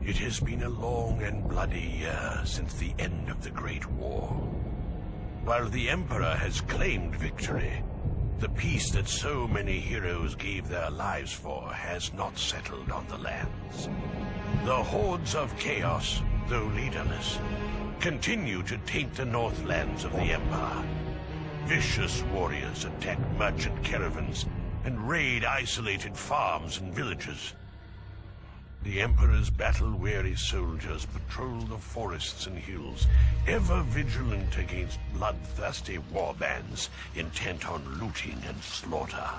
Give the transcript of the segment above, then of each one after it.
It has been a long and bloody year since the end of the Great War. While the Emperor has claimed victory, the peace that so many heroes gave their lives for has not settled on the lands. The hordes of chaos, though leaderless, continue to taint the northlands of the Empire. Vicious warriors attack merchant caravans and raid isolated farms and villages. The Emperor's battle-weary soldiers patrol the forests and hills, ever vigilant against bloodthirsty warbands intent on looting and slaughter.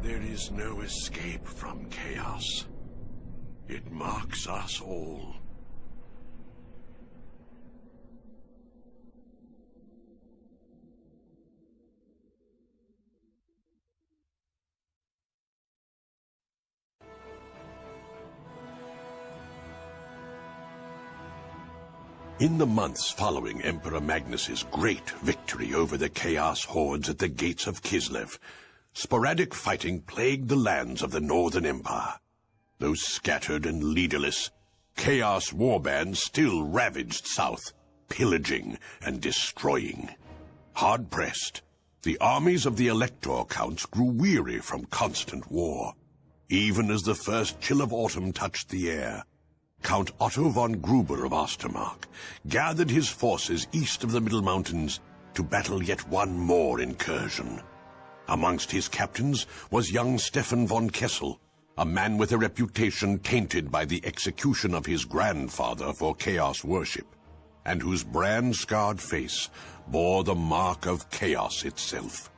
There is no escape from chaos. It marks us all. In the months following Emperor Magnus's great victory over the Chaos hordes at the gates of Kislev, sporadic fighting plagued the lands of the Northern Empire. Though scattered and leaderless, Chaos warbands still ravaged south, pillaging and destroying. Hard-pressed, the armies of the Elector counts grew weary from constant war. Even as the first chill of autumn touched the air, Count Otto von Gruber of Ostermark gathered his forces east of the Middle Mountains to battle yet one more incursion. Amongst his captains was young Stefan von Kessel, a man with a reputation tainted by the execution of his grandfather for chaos worship, and whose brand-scarred face bore the mark of chaos itself.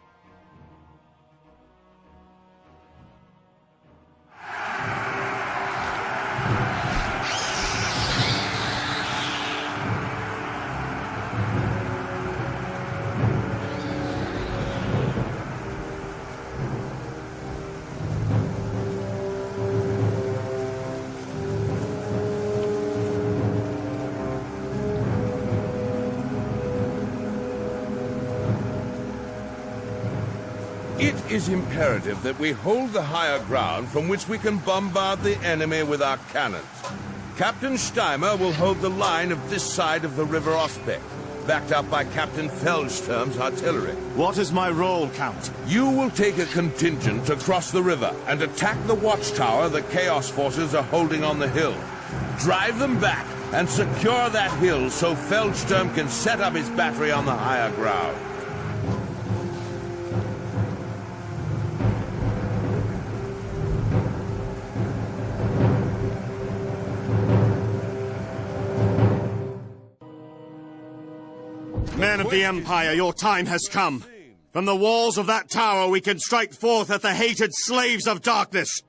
is imperative that we hold the higher ground from which we can bombard the enemy with our cannons. Captain Steimer will hold the line of this side of the River Ospek, backed up by Captain Feldsturm's artillery. What is my role, Count? You will take a contingent across the river and attack the watchtower the Chaos forces are holding on the hill. Drive them back and secure that hill so Feldsturm can set up his battery on the higher ground. Men of the Empire, your time has come. From the walls of that tower we can strike forth at the hated slaves of darkness.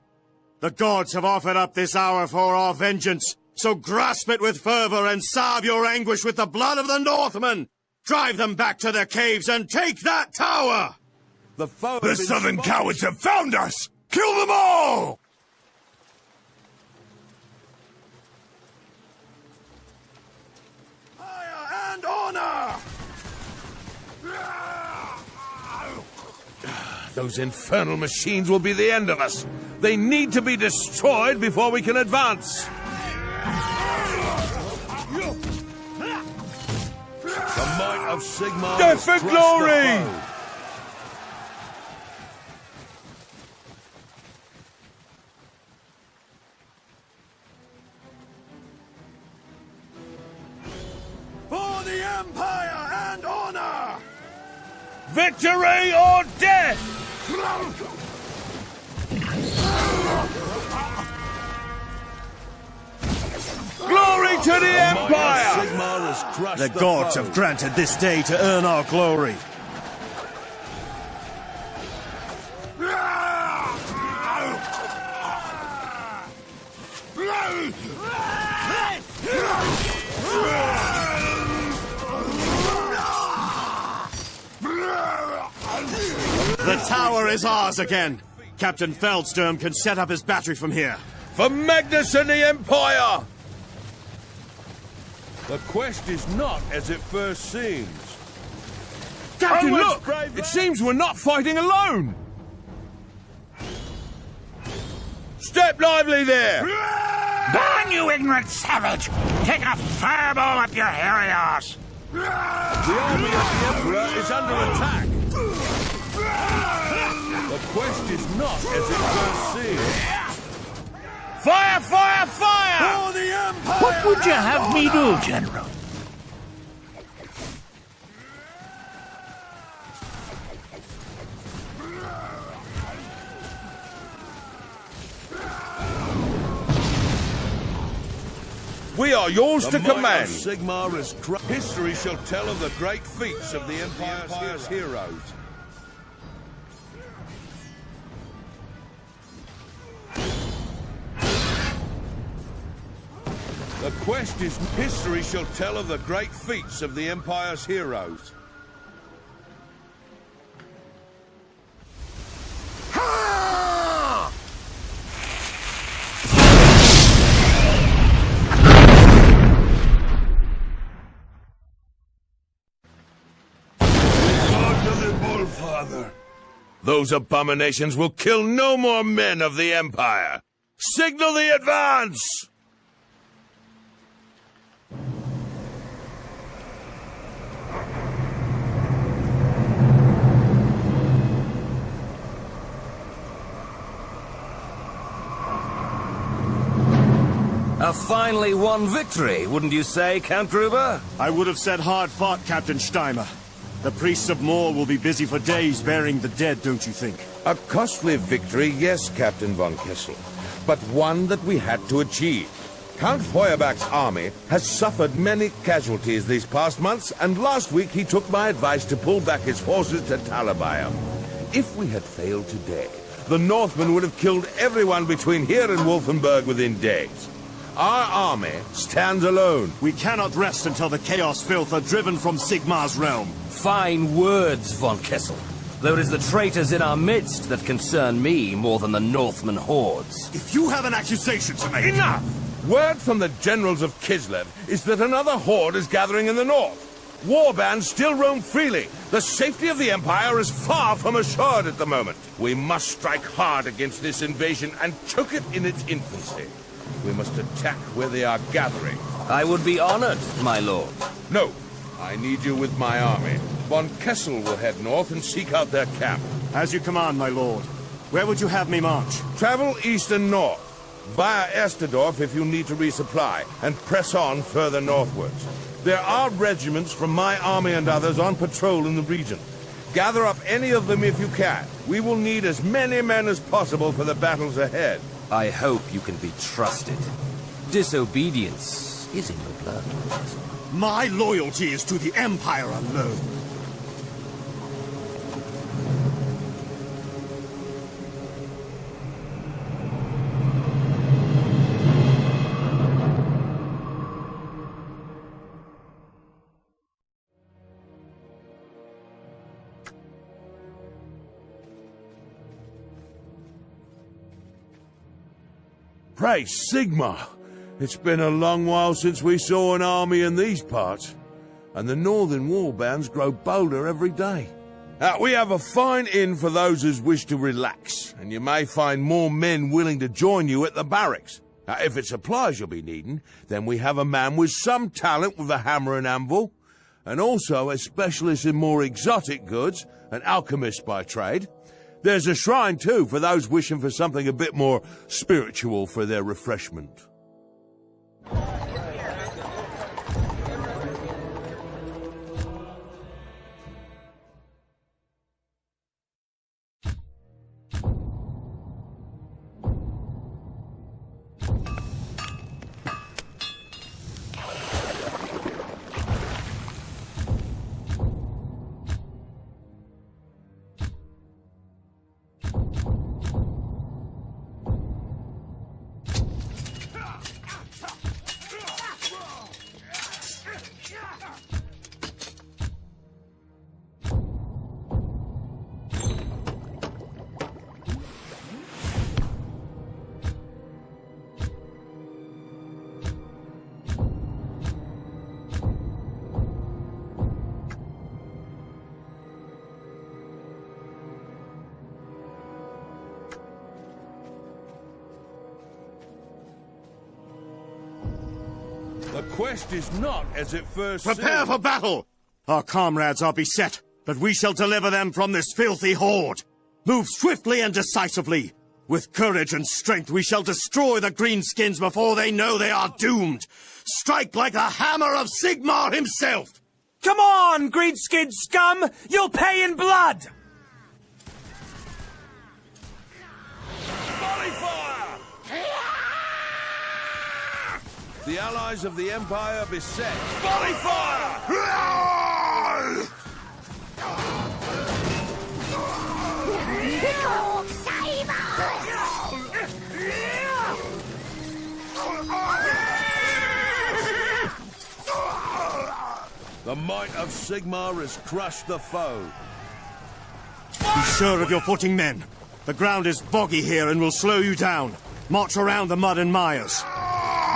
The gods have offered up this hour for our vengeance, so grasp it with fervor and salve your anguish with the blood of the Northmen! Drive them back to their caves and take that tower! The southern cowards have found us! Kill them all! Fire and honor! Those infernal machines will be the end of us. They need to be destroyed before we can advance. The might of Sigmar. Death and glory! For the Empire and honor! Victory or death! Glory to the Empire! The gods have granted this day to earn our glory. The tower is ours again. Captain Feldsturm can set up his battery from here. For Magnus and the Empire! The quest is not as it first seems. Captain, look! It seems we're not fighting alone! Step lively there! Burn, you ignorant savage! Take a fireball up your hairy arse! The army of the Emperor is under attack! The quest is not as it first seems. Fire, fire, fire! For the Empire! What would you have me do, General? We are yours to command. Sigmar is history shall tell of the great feats of the Empire's heroes. The quest is history shall tell of the great feats of the Empire's heroes. Father. Those abominations will kill no more men of the Empire. Signal the advance! A finely won victory, wouldn't you say, Count Gruber? I would have said hard fought, Captain Steimer. The priests of Moor will be busy for days burying the dead, don't you think? A costly victory, yes, Captain von Kessel, but one that we had to achieve. Count Feuerbach's army has suffered many casualties these past months, and last week he took my advice to pull back his forces to Talabayam. If we had failed today, the Northmen would have killed everyone between here and Wolfenburg within days. Our army stands alone. We cannot rest until the Chaos filth are driven from Sigmar's realm. Fine words, von Kessel. Though it is the traitors in our midst that concern me more than the Northman hordes. If you have an accusation to make... Enough! Word from the generals of Kislev is that another horde is gathering in the north. Warbands still roam freely. The safety of the Empire is far from assured at the moment. We must strike hard against this invasion and choke it in its infancy. We must attack where they are gathering. I would be honored, my lord. No, I need you with my army. Von Kessel will head north and seek out their camp. As you command, my lord. Where would you have me march? Travel east and north, via Esterdorf if you need to resupply, and press on further northwards. There are regiments from my army and others on patrol in the region. Gather up any of them if you can. We will need as many men as possible for the battles ahead. I hope you can be trusted. Disobedience is in the blood. My loyalty is to the Empire alone. Praise Sigmar! It's been a long while since we saw an army in these parts, and the northern warbands grow bolder every day. We have a fine inn for those who wish to relax, and you may find more men willing to join you at the barracks. If it's supplies you'll be needing, then we have a man with some talent with a hammer and anvil, and also a specialist in more exotic goods, an alchemist by trade. There's a shrine, too, for those wishing for something a bit more spiritual for their refreshment. The quest is not as it first Prepare for battle! Our comrades are beset, but we shall deliver them from this filthy horde. Move swiftly and decisively. With courage and strength, we shall destroy the greenskins before they know they are doomed. Strike like the hammer of Sigmar himself! Come on, greenskin scum! You'll pay in blood! Volley fire! The allies of the Empire beset. Volley fire! The might of Sigmar has crushed the foe. Be sure of your footing, men. The ground is boggy here and will slow you down. March around the mud and mires.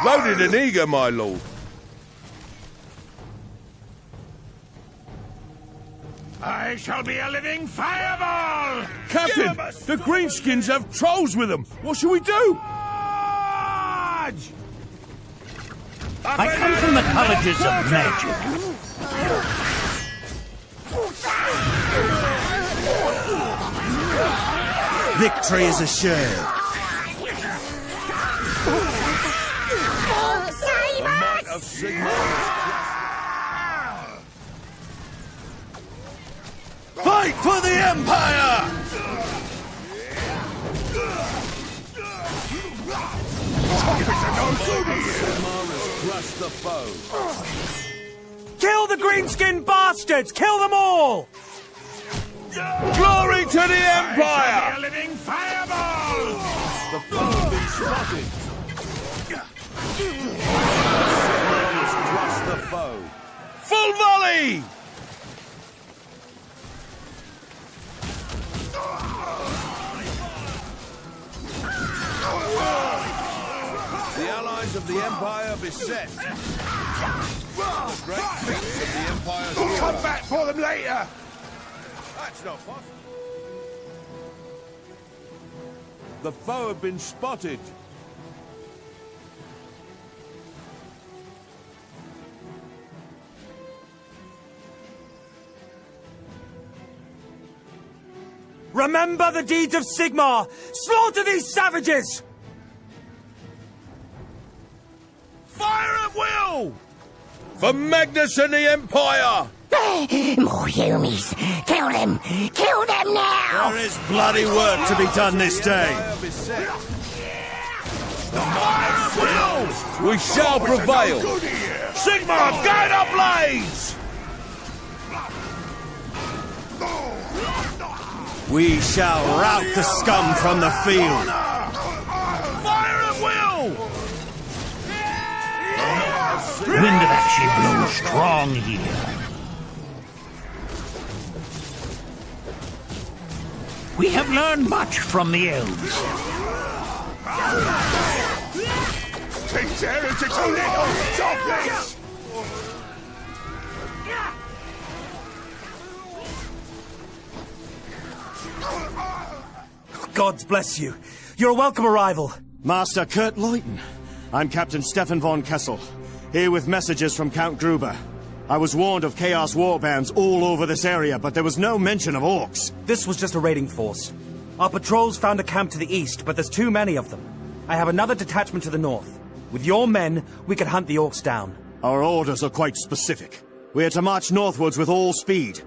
Loaded and eager, my lord. I shall be a living fireball! Captain, the greenskins have trolls with them. What shall we do? I come from the colleges of magic. Victory is assured. The might of Sigmar. Fight for the Empire! Sigmar has crushed the foe. Kill the greenskin bastards! Kill them all! Glory to the Empire! A living fireball! The foe has been spotted. Sigmar has crushed the foe. Full volley! The allies of the Empire beset. Great feats of the Empire's We'll come hero. back for them later. That's not possible. The foe have been spotted. Remember the deeds of Sigmar! Slaughter these savages! Fire at will! For Magnus and the Empire! More humans! Kill them! Kill them now! There is bloody work to be done this day. We shall prevail! Sigmar, guide our blades! We shall rout the scum from the field. Fire at will! Wind of action blows strong here. We have learned much from the elves. Take heretics a little. Stop this. Gods bless you. You're a welcome arrival. Master Kurt Leuten. I'm Captain Stefan von Kessel, here with messages from Count Gruber. I was warned of Chaos warbands all over this area, but there was no mention of orcs. This was just a raiding force. Our patrols found a camp to the east, but there's too many of them. I have another detachment to the north. With your men, we could hunt the orcs down. Our orders are quite specific. We are to march northwards with all speed.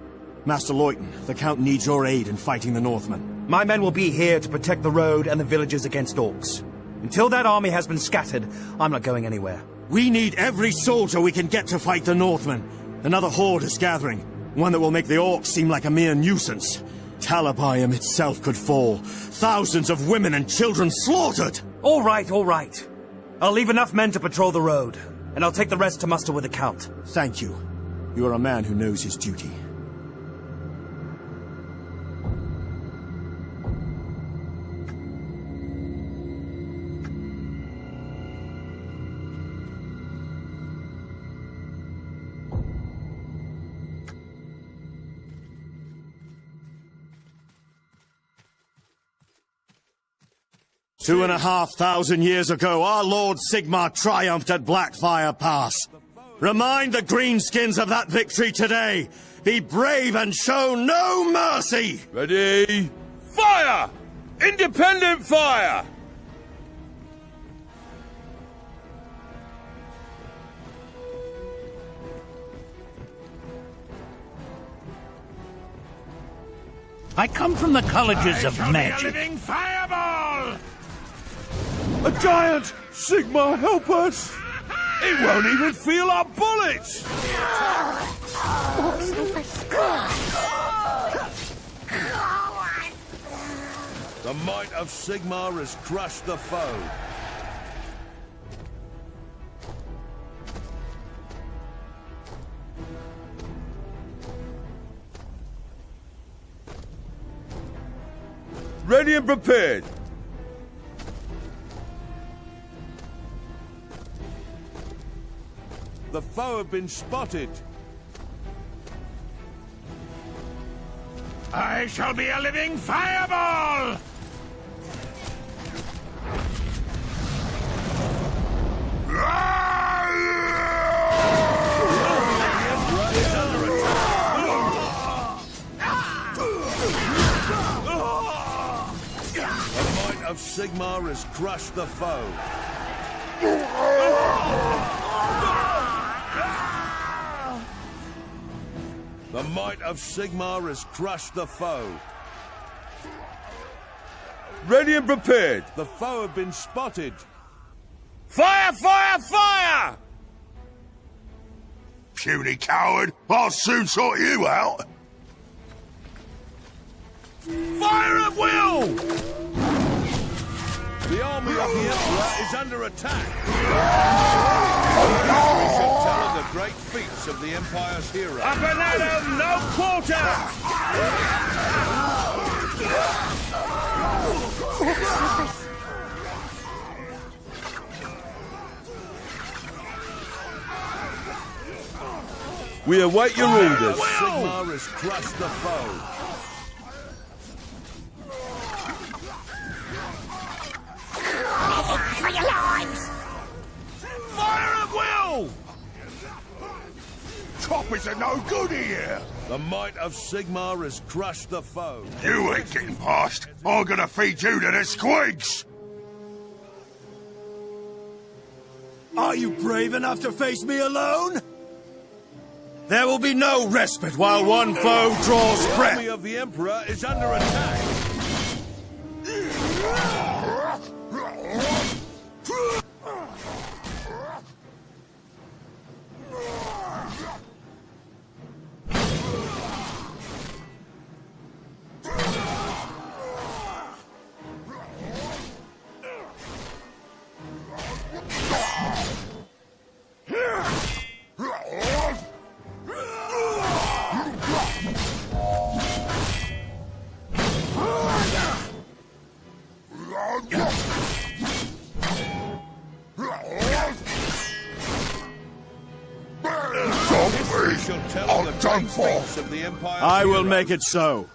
Master Leuten, the Count needs your aid in fighting the Northmen. My men will be here to protect the road and the villages against orcs. Until that army has been scattered, I'm not going anywhere. We need every soldier we can get to fight the Northmen. Another horde is gathering, one that will make the orcs seem like a mere nuisance. Talabayam itself could fall. Thousands of women and children slaughtered! All right, all right. I'll leave enough men to patrol the road, and I'll take the rest to muster with the Count. Thank you. You are a man who knows his duty. Two and a half thousand years ago, our Lord Sigmar triumphed at Blackfire Pass. Remind the Greenskins of that victory today. Be brave and show no mercy! Ready? Fire! Independent fire! I come from the colleges of magic. living fireball! A giant! Sigmar, help us! It won't even feel our bullets! The might of Sigmar has crushed the foe. Ready and prepared. The foe have been spotted. I shall be a living fireball! The might of Sigmar has crushed the foe. The might of Sigmar has crushed the foe. Ready and prepared. The foe have been spotted. Fire, fire, fire! Puny coward! I'll soon sort you out! Fire at will! The army of the Emperor is under attack. We shall tell of the great feats of the Empire's hero. Up and at 'em, no quarter! We await your orders. Sigmar has crushed the foe. For your lives! Fire at will! Choppers are no good here! The might of Sigmar has crushed the foe. You ain't getting past. I'm gonna feed you to the squigs! Are you brave enough to face me alone? There will be no respite while one foe draws The breath. army of the Emperor is under attack. Shall tell the great feats of the Empire. I will make it so.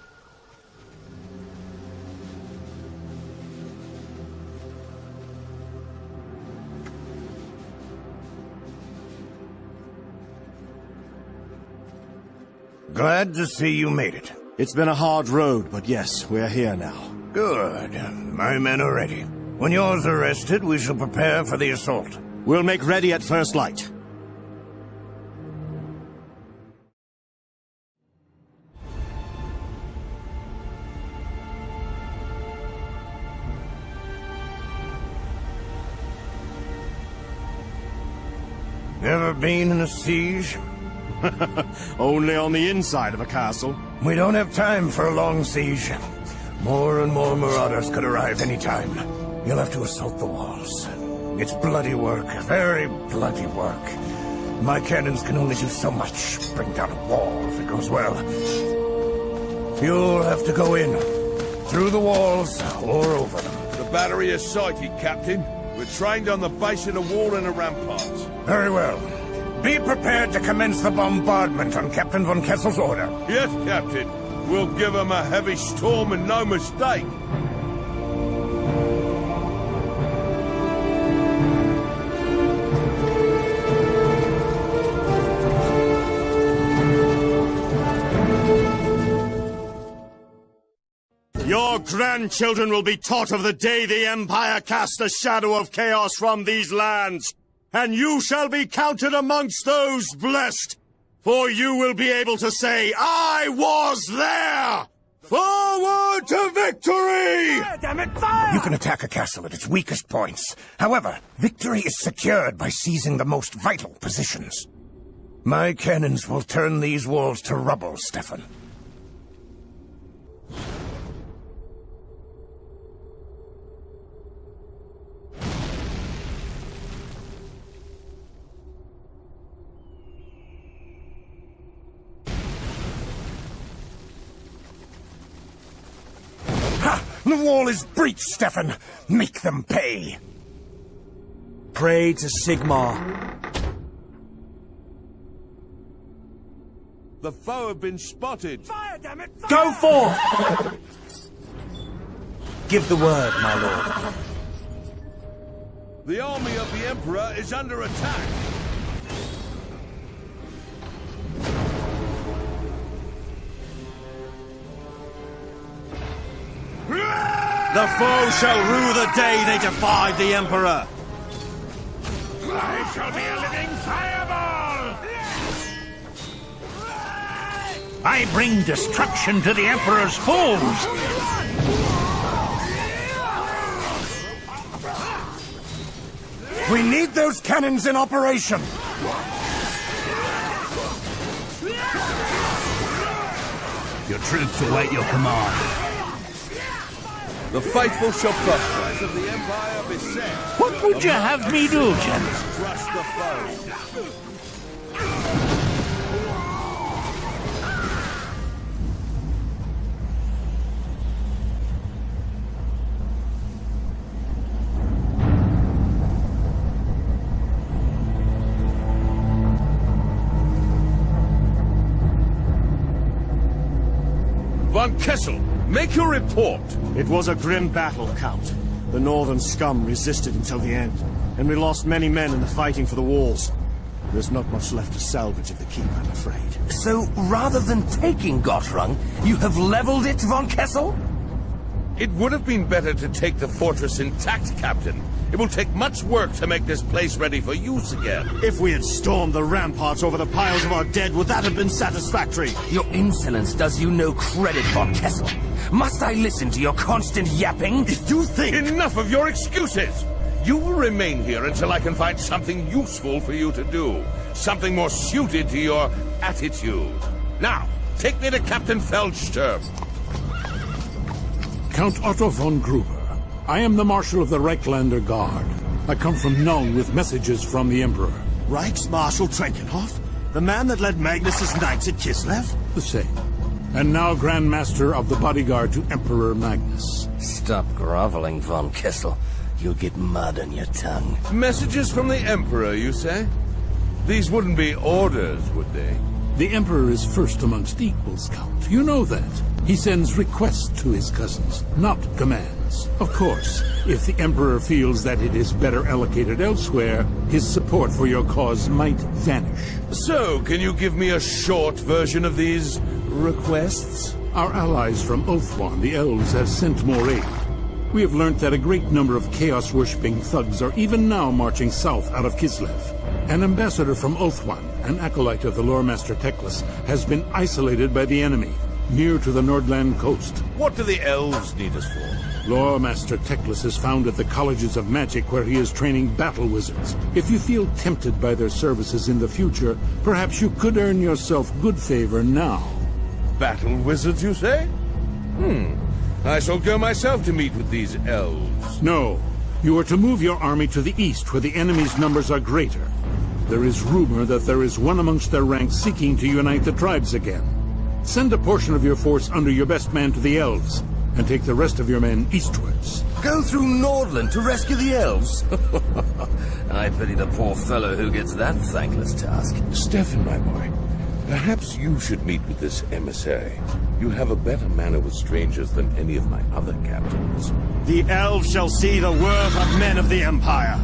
Glad to see you made it. It's been a hard road, but yes, we're here now. Good. My men are ready. When yours are rested, we shall prepare for the assault. We'll make ready at first light. Ever been in a siege? Only on the inside of a castle. We don't have time for a long siege. More and more marauders could arrive any time. You'll have to assault the walls. It's bloody work, very bloody work. My cannons can only do so much. Bring down a wall if it goes well. You'll have to go in, through the walls or over them. The battery is sighted, Captain. We're trained on the base of the wall and the ramparts. Very well. Be prepared to commence the bombardment on Captain von Kessel's order. Yes, Captain. We'll give them a heavy storm and no mistake. Your grandchildren will be taught of the day the Empire cast a shadow of chaos from these lands, and you shall be counted amongst those blessed, for you will be able to say, I was there! Forward to victory! Fire, damn it, fire! You can attack a castle at its weakest points. However, victory is secured by seizing the most vital positions. My cannons will turn these walls to rubble, Stefan. The wall is breached, Stefan. Make them pay. Pray to Sigmar. The foe have been spotted. Fire, damn it! Fire! Go forth! Give the word, my lord. The army of the Emperor is under attack. The foe shall rue the day they defied the Emperor! I shall be a living fireball! I bring destruction to the Emperor's foes! We need those cannons in operation! Your troops await your command. The faithful shall prosper as of the Empire beset. What would you have me do, General? Crush the foe. Von Kessel, make your report. It was a grim battle, Count. The northern scum resisted until the end, and we lost many men in the fighting for the walls. There's not much left to salvage at the keep, I'm afraid. So, rather than taking Gottrung, you have leveled it, Von Kessel? It would have been better to take the fortress intact, Captain. It will take much work to make this place ready for use again. If we had stormed the ramparts over the piles of our dead, would that have been satisfactory? Your insolence does you no credit, Von Kessel. Must I listen to your constant yapping? If you think... Enough of your excuses! You will remain here until I can find something useful for you to do. Something more suited to your attitude. Now, take me to Captain Feldsturm. Count Otto von Gruber. I am the Marshal of the Reichslander Guard. I come from Nuln with messages from the Emperor. Reichsmarshal Trenkenhoff? The man that led Magnus's knights at Kislev? The same. And now Grand Master of the Bodyguard to Emperor Magnus. Stop groveling, Von Kessel. You'll get mud on your tongue. Messages from the Emperor, you say? These wouldn't be orders, would they? The Emperor is first amongst equals, Count. You know that. He sends requests to his cousins, not commands. Of course, if the Emperor feels that it is better allocated elsewhere, his support for your cause might vanish. So, can you give me a short version of these requests? Our allies from Ulthuan, the elves, have sent more aid. We have learnt that a great number of chaos-worshipping thugs are even now marching south out of Kislev. An ambassador from Ulthuan, an acolyte of the Loremaster Teclis, has been isolated by the enemy, near to the Nordland coast. What do the elves need us for? Loremaster Teclis is found at the colleges of magic where he is training battle wizards. If you feel tempted by their services in the future, perhaps you could earn yourself good favor now. Battle wizards, you say? I shall go myself to meet with these elves. No. You are to move your army to the east, where the enemy's numbers are greater. There is rumor that there is one amongst their ranks seeking to unite the tribes again. Send a portion of your force under your best man to the elves, and take the rest of your men eastwards. Go through Nordland to rescue the elves? I pity the poor fellow who gets that thankless task. Stefan, my boy, perhaps you should meet with this emissary. You have a better manner with strangers than any of my other captains. The elves shall see the worth of men of the Empire.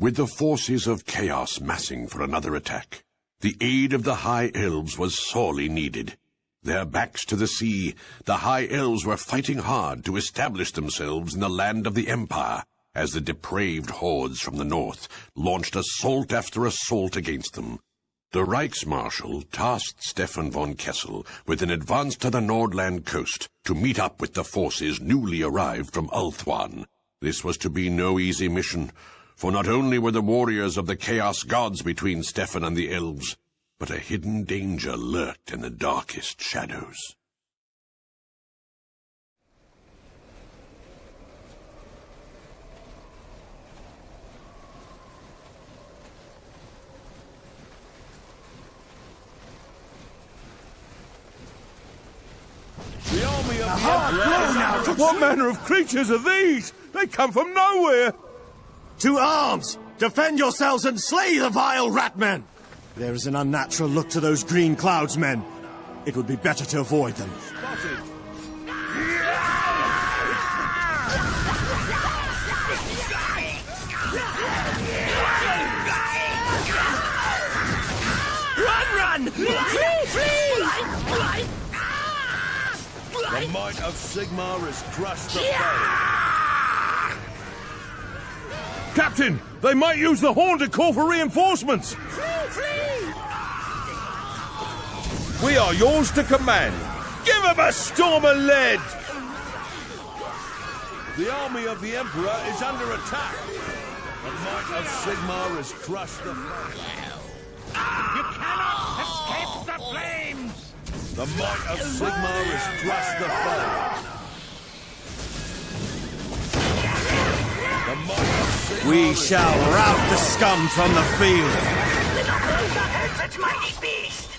With the forces of chaos massing for another attack, the aid of the High Elves was sorely needed. Their backs to the sea, the High Elves were fighting hard to establish themselves in the land of the Empire, as the depraved hordes from the north launched assault after assault against them. The Reichsmarshal tasked Stefan von Kessel with an advance to the Nordland coast to meet up with the forces newly arrived from Ulthuan. This was to be no easy mission, for not only were the warriors of the Chaos Gods between Stefan and the elves, but a hidden danger lurked in the darkest shadows. The army of the Emperor! What manner of creatures are these? They come from nowhere! To arms! Defend yourselves and slay the vile ratmen! There is an unnatural look to those green clouds, men. It would be better to avoid them. Spotted. Run! Flee! Flee! The might of Sigmar has crushed the foe. Captain, they might use the horn to call for reinforcements. Flee! We are yours to command. Give them a storm of lead. The army of the Emperor is under attack. The might of Sigmar has crushed the foe. You cannot escape the flames! The might of Sigmar has crushed the foe. We shall rout the scum from the field.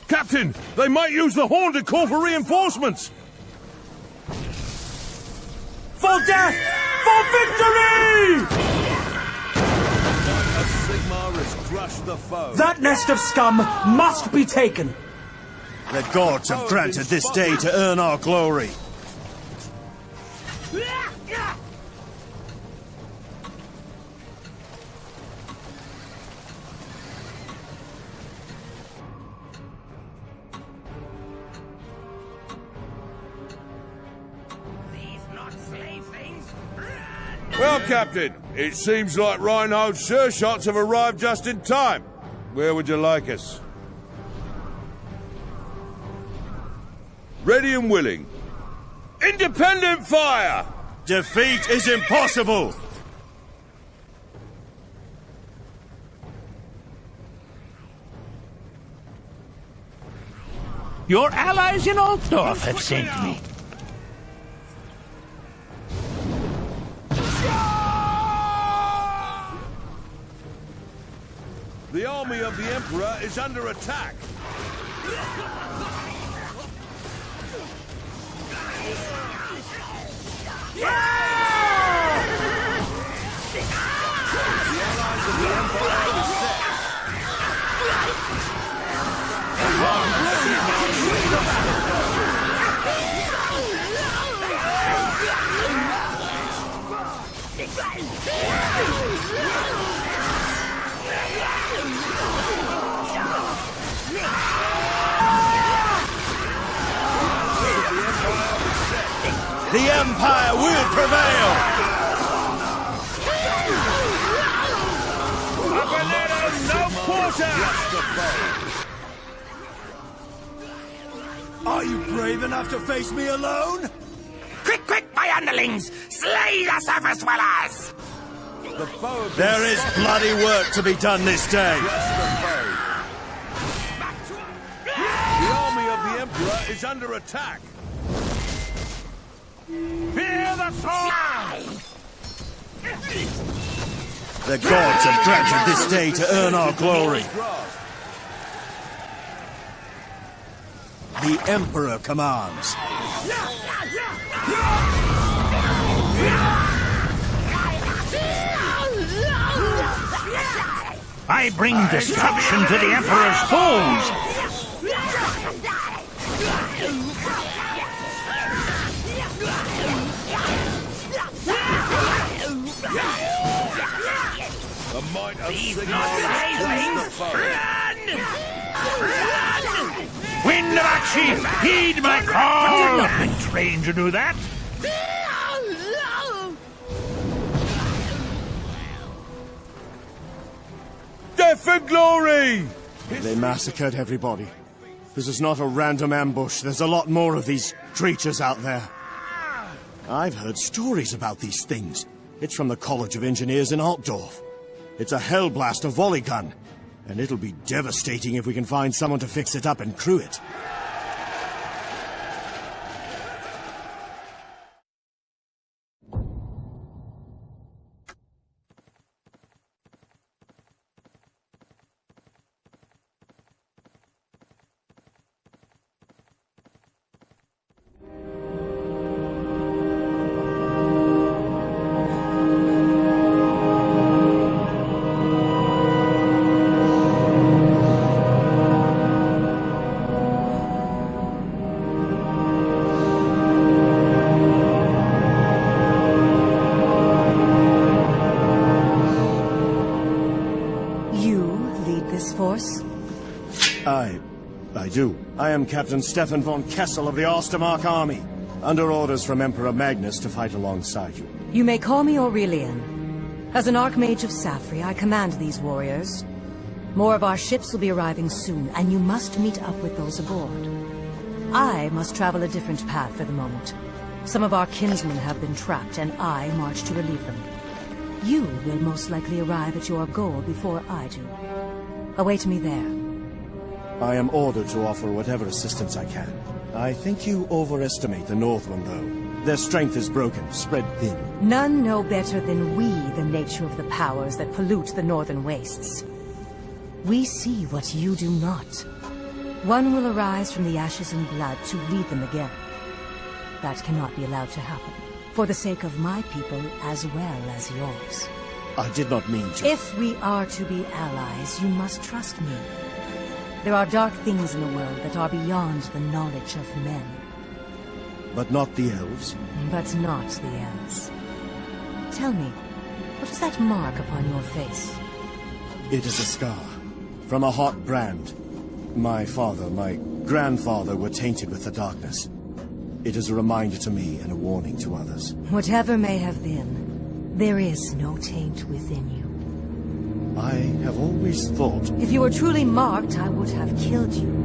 Captain, they might use the horn to call for reinforcements! For death! For victory! Sigmar has crushed the foe. That nest of scum must be taken! The gods have granted this day to earn our glory. Well, Captain, it seems like Reinhold's sure shots have arrived just in time. Where would you like us? Ready and willing. Independent fire! Defeat is impossible! Your allies in Altdorf have sent me. The army of the Emperor is under attack. The allies of the Empire are set. The Empire will prevail! No quarter! Are you brave enough to face me alone? Quick, quick, my underlings! Slay the surface dwellers! There is bloody work to be done this day. The army of the Emperor is under attack. Fear the sword! The gods have granted this day to earn our glory. The Emperor commands. I bring destruction to the Emperor's foes! The might of These Sigmar Run! Run! Wind of Akshi, heed my call! I've been trained to do that. Death and glory! They massacred everybody. This is not a random ambush. There's a lot more of these creatures out there. I've heard stories about these things. It's from the College of Engineers in Altdorf. It's a Hellblaster volley gun, and it'll be devastating if we can find someone to fix it up and crew it. I do. I am Captain Stefan von Kessel of the Ostermark Army, under orders from Emperor Magnus to fight alongside you. You may call me Aurelian. As an Archmage of Safri, I command these warriors. More of our ships will be arriving soon, and you must meet up with those aboard. I must travel a different path for the moment. Some of our kinsmen have been trapped, and I march to relieve them. You will most likely arrive at your goal before I do. Await me there. I am ordered to offer whatever assistance I can. I think you overestimate the Northmen, though. Their strength is broken, spread thin. None know better than we the nature of the powers that pollute the northern wastes. We see what you do not. One will arise from the ashes and blood to lead them again. That cannot be allowed to happen, for the sake of my people as well as yours. I did not mean to. If we are to be allies, you must trust me. There are dark things in the world that are beyond the knowledge of men. But not the elves? But not the elves. Tell me, what is that mark upon your face? It is a scar. From a hot brand. My father, my grandfather were tainted with the darkness. It is a reminder to me and a warning to others. Whatever may have been, there is no taint within you. I have always thought... If you were truly marked, I would have killed you.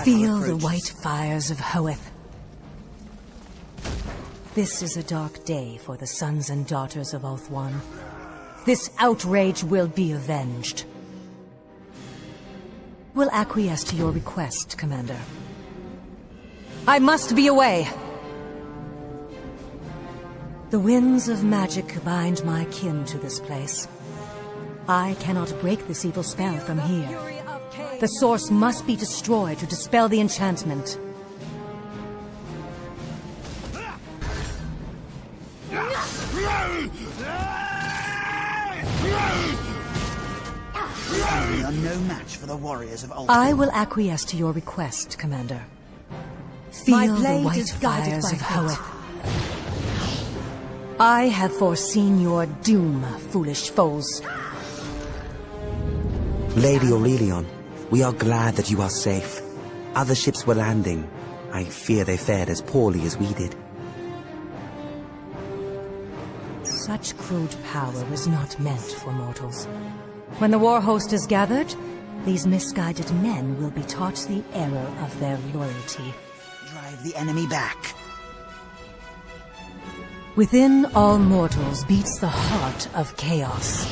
Feel the white fires of Hoeth. This is a dark day for the sons and daughters of Ulthuan. This outrage will be avenged. We'll acquiesce to your request, Commander. I must be away! The winds of magic bind my kin to this place. I cannot break this evil spell from here. The source must be destroyed to dispel the enchantment. We are no match for the warriors of Ulthuan. I will acquiesce to your request, Commander. Feel the white fires of Hoeth. I have foreseen your doom, foolish foes. Lady Aurelion, we are glad that you are safe. Other ships were landing. I fear they fared as poorly as we did. Such crude power was not meant for mortals. When the war host is gathered, these misguided men will be taught the error of their loyalty. Drive the enemy back. Within all mortals beats the heart of chaos.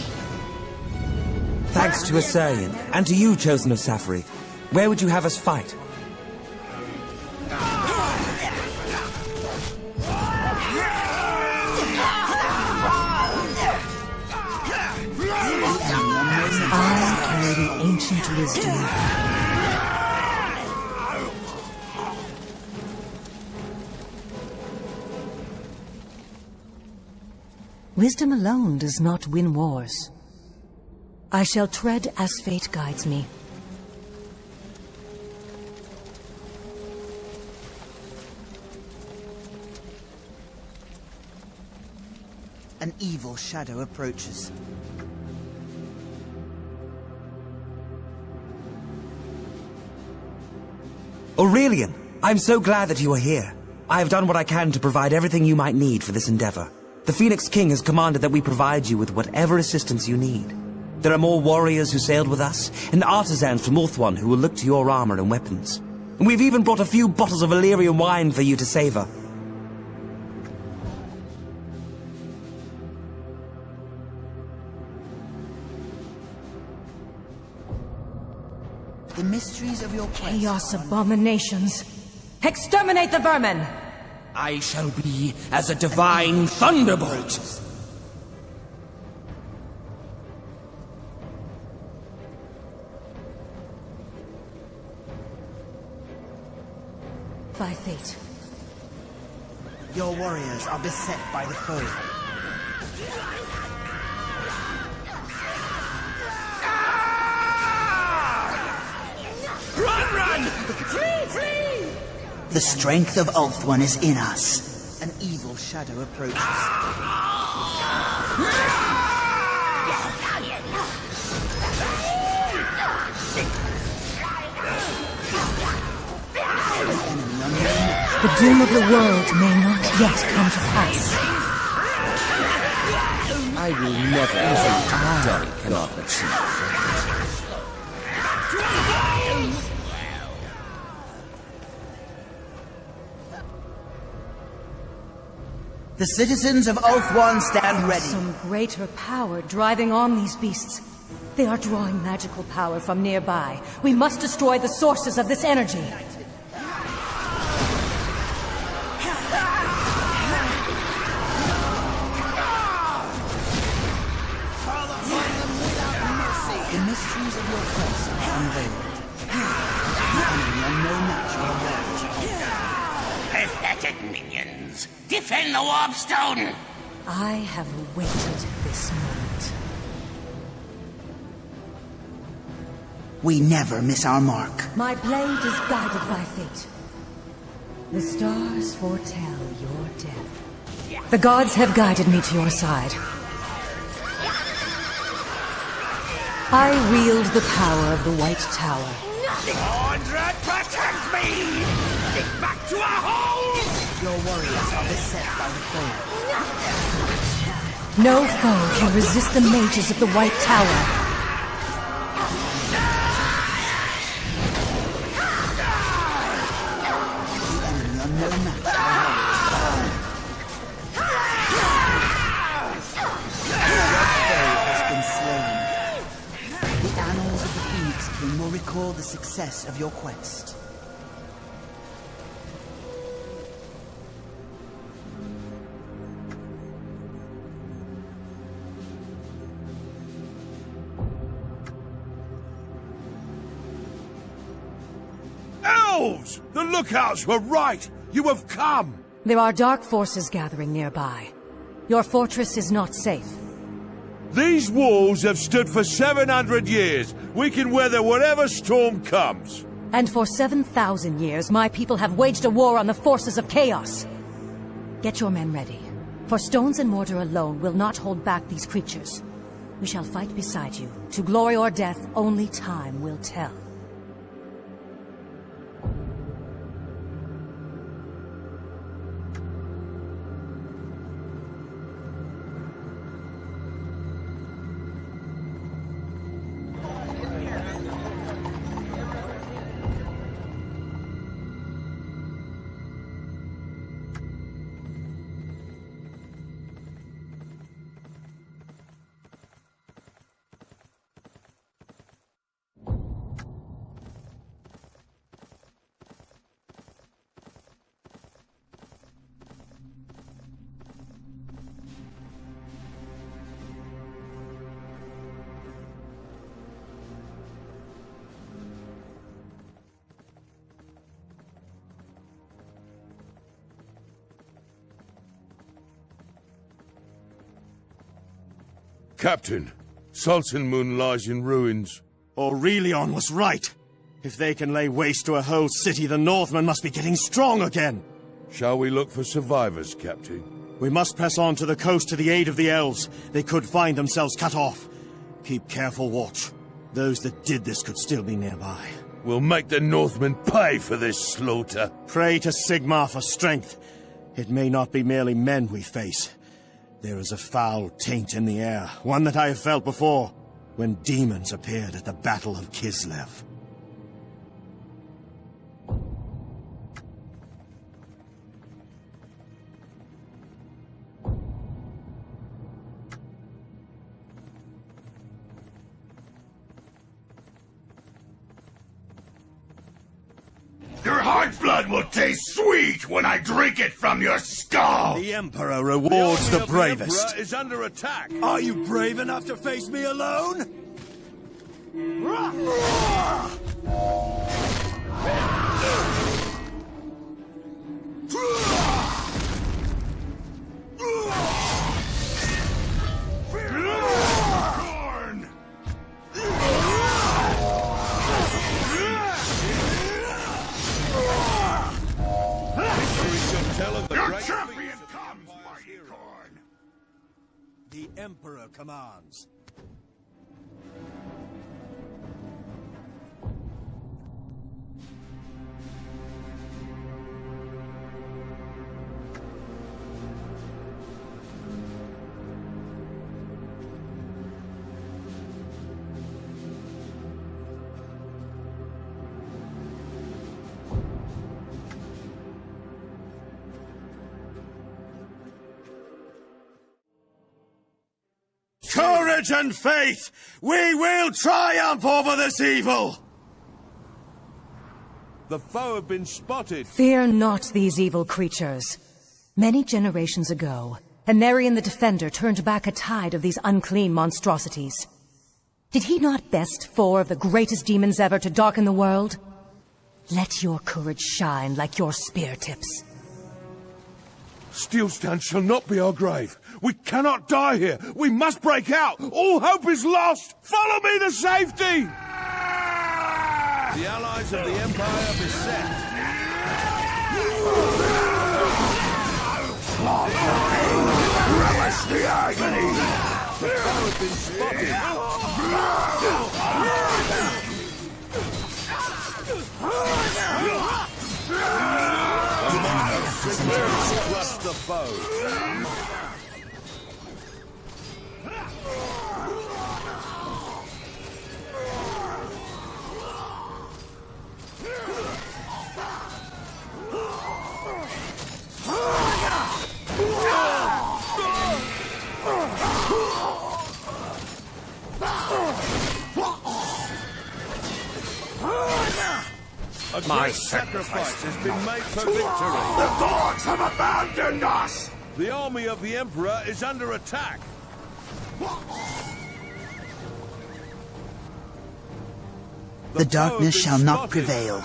Thanks to Assyrian, and to you, Chosen of Safari. Where would you have us fight? I carry the ancient wisdom. Wisdom alone does not win wars. I shall tread as fate guides me. An evil shadow approaches. Aurelian, I'm so glad that you are here. I have done what I can to provide everything you might need for this endeavor. The Phoenix King has commanded that we provide you with whatever assistance you need. There are more warriors who sailed with us, and artisans from Ulthuan who will look to your armor and weapons. And we've even brought a few bottles of Illyrian wine for you to savor. The mysteries of your quest. Chaos abominations! Exterminate the vermin! I shall be as a divine thunderbolt! By fate. Your warriors are beset by the foe. Run, run! Flee, flee! The strength of Ulthuan is in us. An evil shadow approaches. The doom of the world may not yet come to pass. I will never cannot achieve. The citizens of Ulthuan stand ready. Some greater power driving on these beasts. They are drawing magical power from nearby. We must destroy the sources of this energy. The mysteries of your quest are unveiled. The enemy are no match for a large. Pathetic minions! Defend the warp stone! I have awaited this moment. We never miss our mark. My blade is guided by fate. The stars foretell your death. The gods have guided me to your side. I wield the power of the White Tower. Mordred, protect me! Get back to our holes! Your warriors are beset by the foe. No foe can resist the mages of the White Tower. Will recall the success of your quest. Elves! The lookouts were right! You have come! There are dark forces gathering nearby. Your fortress is not safe. These walls have stood for 700 years. We can weather whatever storm comes. And for 7,000 years, my people have waged a war on the forces of chaos. Get your men ready. For stones and mortar alone will not hold back these creatures. We shall fight beside you. To glory or death, only time will tell. Captain, Sultan Moon lies in ruins. Aurelion was right. If they can lay waste to a whole city, the Northmen must be getting strong again. Shall we look for survivors, Captain? We must press on to the coast to the aid of the elves. They could find themselves cut off. Keep careful watch. Those that did this could still be nearby. We'll make the Northmen pay for this slaughter. Pray to Sigmar for strength. It may not be merely men we face. There is a foul taint in the air, one that I have felt before, when demons appeared at the Battle of Kislev. Your heart blood will taste sweet when I drink it from your skull! The Emperor rewards the bravest. The Emperor is under attack. Are you brave enough to face me alone? Your champion comes, mighty corn! The Emperor commands. courage and faith, we will triumph over this evil! The foe have been spotted. Fear not these evil creatures. Many generations ago, Amarian the Defender turned back a tide of these unclean monstrosities. Did he not best 4 of the greatest demons ever to darken the world? Let your courage shine like your spear tips. Steelstand shall not be our grave. We cannot die here. We must break out. All hope is lost. Follow me to safety. The allies of the Empire beset. Relish the agony! The foe has been spotted. Crush the foe. My sacrifice has been made for victory. The gods have abandoned us! The army of the Emperor is under attack. The darkness shall not prevail.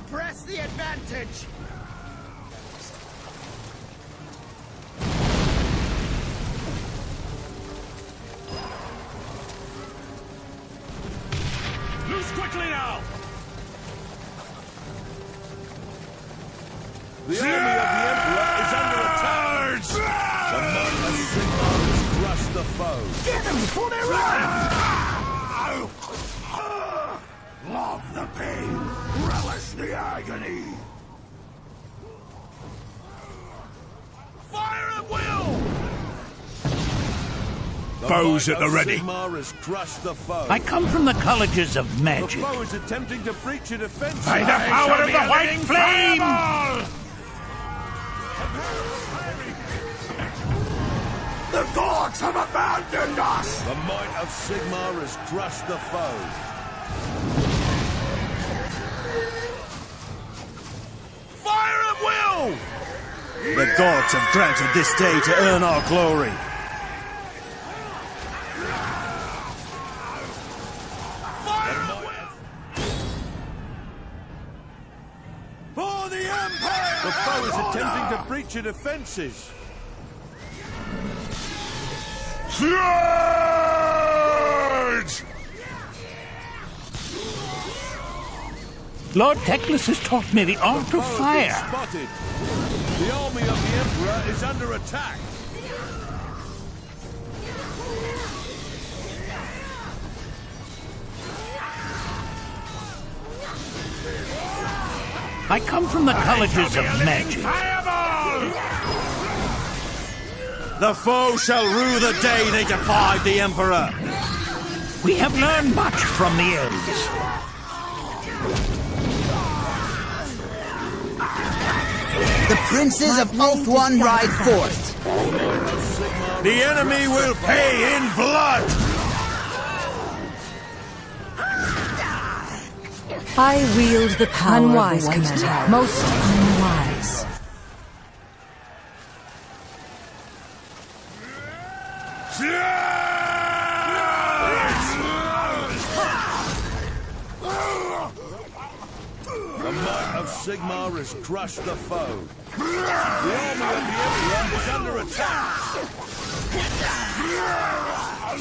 Press the advantage! Loose quickly now! The army of the Emperor is under attack. The might of Sigmar has crushed the foe. Get them before they run! Love the pain, relish the agony. Fire at will! Foes at the ready. Sigmar has crushed the foe. I come from the colleges of magic. The foe is attempting to breach a defense. By the power of the white flame! The gods have abandoned us! The might of Sigmar has crushed the foe. Fire at will! The gods have granted this day to earn our glory. Fire at will! For the Empire! The foe is attempting to breach your defenses. Charge! Lord Teclis has taught me the art of fire. Spotted. The army of the Emperor is under attack. I come from the colleges of magic. The foe shall rue the day they defied the Emperor. We have learned much from the elves. The princes of Ulthuan ride forth. The enemy will pay in blood. I wield the power unwise, of the White Tower. Most unwise. The might of Sigmar has crushed the foe. The army of the Emperor is under attack.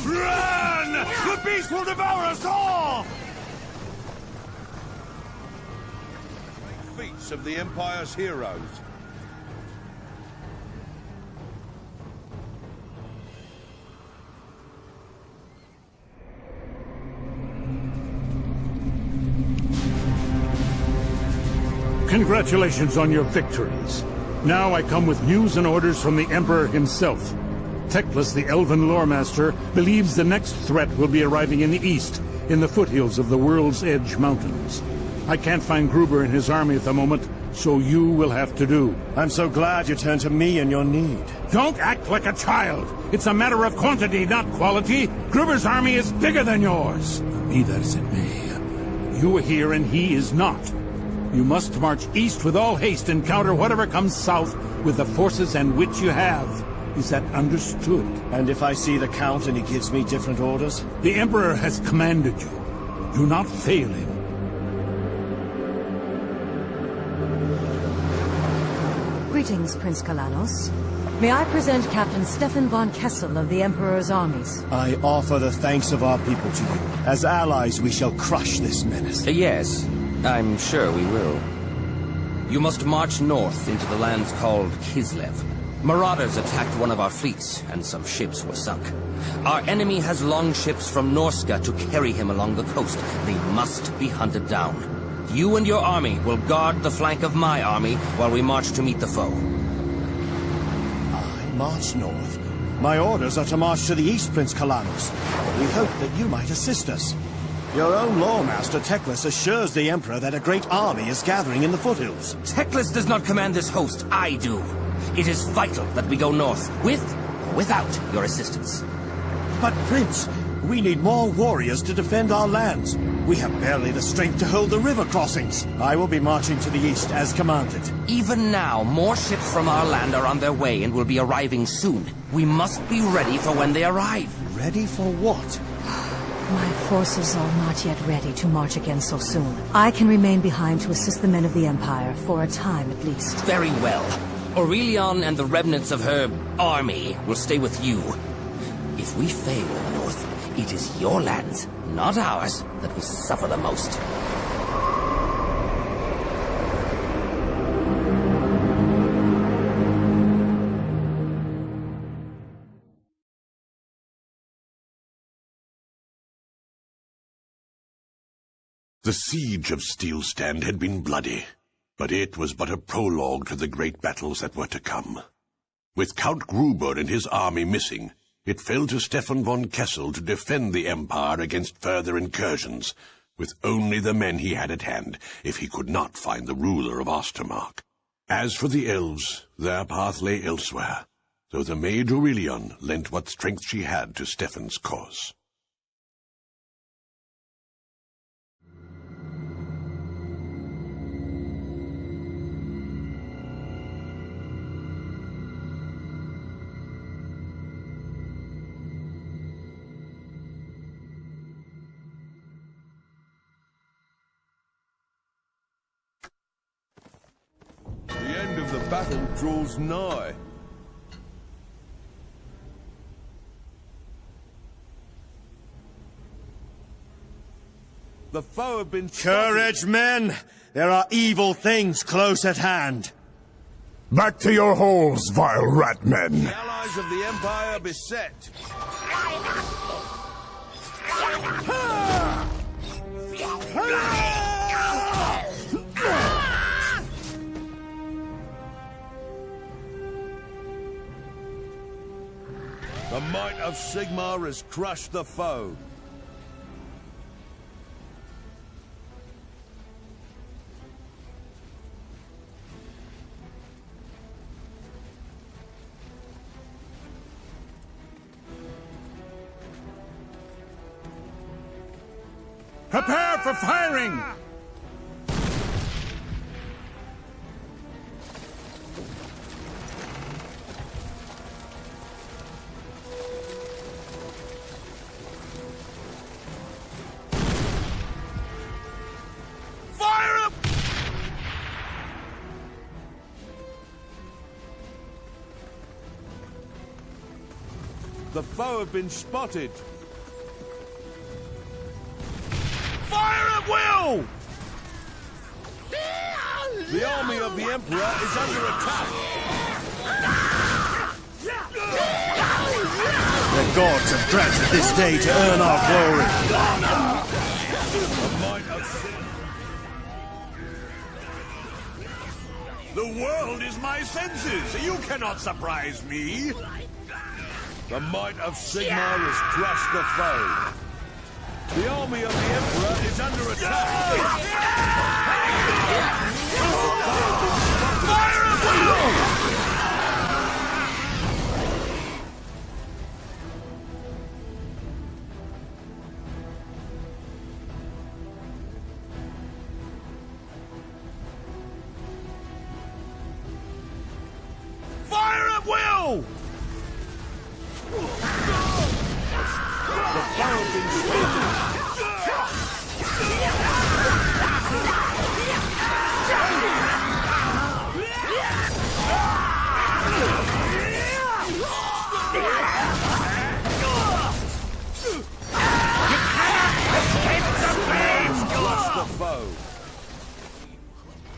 Run! The beast will devour us all! Feats of the Empire's heroes. Congratulations on your victories. Now I come with news and orders from the Emperor himself. Teclis, the Elven Loremaster, believes the next threat will be arriving in the east, in the foothills of the World's Edge Mountains. I can't find Gruber and his army at the moment, so you will have to do. I'm so glad you turned to me in your need. Don't act like a child. It's a matter of quantity, not quality. Gruber's army is bigger than yours. Be that as it may, you are here and he is not. You must march east with all haste and counter whatever comes south with the forces and wits you have. Is that understood? And if I see the Count and he gives me different orders? The Emperor has commanded you. Do not fail him. Greetings, Prince Kalanos. May I present Captain Stefan von Kessel of the Emperor's armies? I offer the thanks of our people to you. As allies, we shall crush this menace. Yes, I'm sure we will. You must march north into the lands called Kislev. Marauders attacked one of our fleets, and some ships were sunk. Our enemy has longships from Norska to carry him along the coast. They must be hunted down. You and your army will guard the flank of my army while we march to meet the foe. I march north? My orders are to march to the east, Prince Kalanos. We hope that you might assist us. Your own lawmaster, Teclis, assures the Emperor that a great army is gathering in the foothills. Teclis does not command this host, I do. It is vital that we go north, with or without your assistance. But, Prince, we need more warriors to defend our lands. We have barely the strength to hold the river crossings. I will be marching to the east as commanded. Even now, more ships from our land are on their way and will be arriving soon. We must be ready for when they arrive. Ready for what? My forces are not yet ready to march again so soon. I can remain behind to assist the men of the Empire, for a time at least. Very well. Aurelion and the remnants of her army will stay with you. If we fail in the north, it is your lands, not ours, that will suffer the most. The siege of Steelstand had been bloody, but it was but a prologue to the great battles that were to come. With Count Gruber and his army missing, it fell to Stefan von Kessel to defend the Empire against further incursions, with only the men he had at hand, if he could not find the ruler of Ostermark. As for the elves, their path lay elsewhere, though the maid Aurelion lent what strength she had to Stefan's cause. The end of the battle draws nigh. The foe have been... Courage, men! There are evil things close at hand. Back to your holes, vile rat men. The allies of the Empire are beset. The might of Sigmar has crushed the foe. Prepare for firing! Fire up! The foe have been spotted. Fire at will! The army of the Emperor is under attack. The gods have granted this day to earn our glory. The world is my senses. You cannot surprise me. The might of Sigmar has crushed the foe. The army of the Emperor is under attack. foe! The foe have been spotted!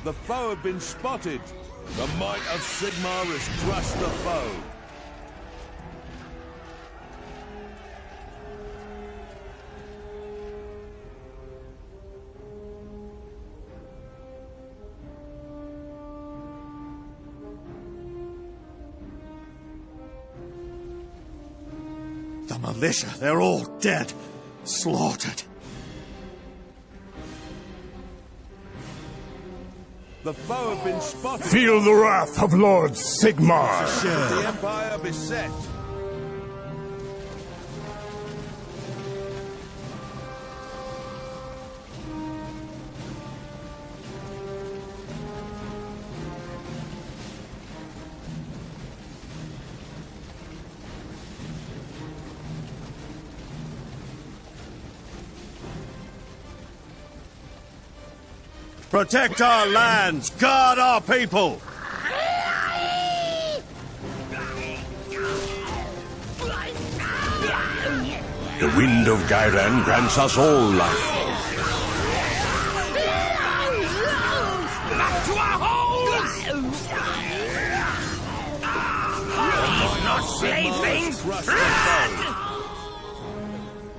The foe have been spotted. The might of Sigmar has crushed the foe. The militia, they're all dead. Slaughtered. The foe have been spotted. Feel the wrath of Lord Sigmar. The Empire beset. Protect our lands! Guard our people! The wind of Gairan grants us all life. Back to our holes! These not slave things!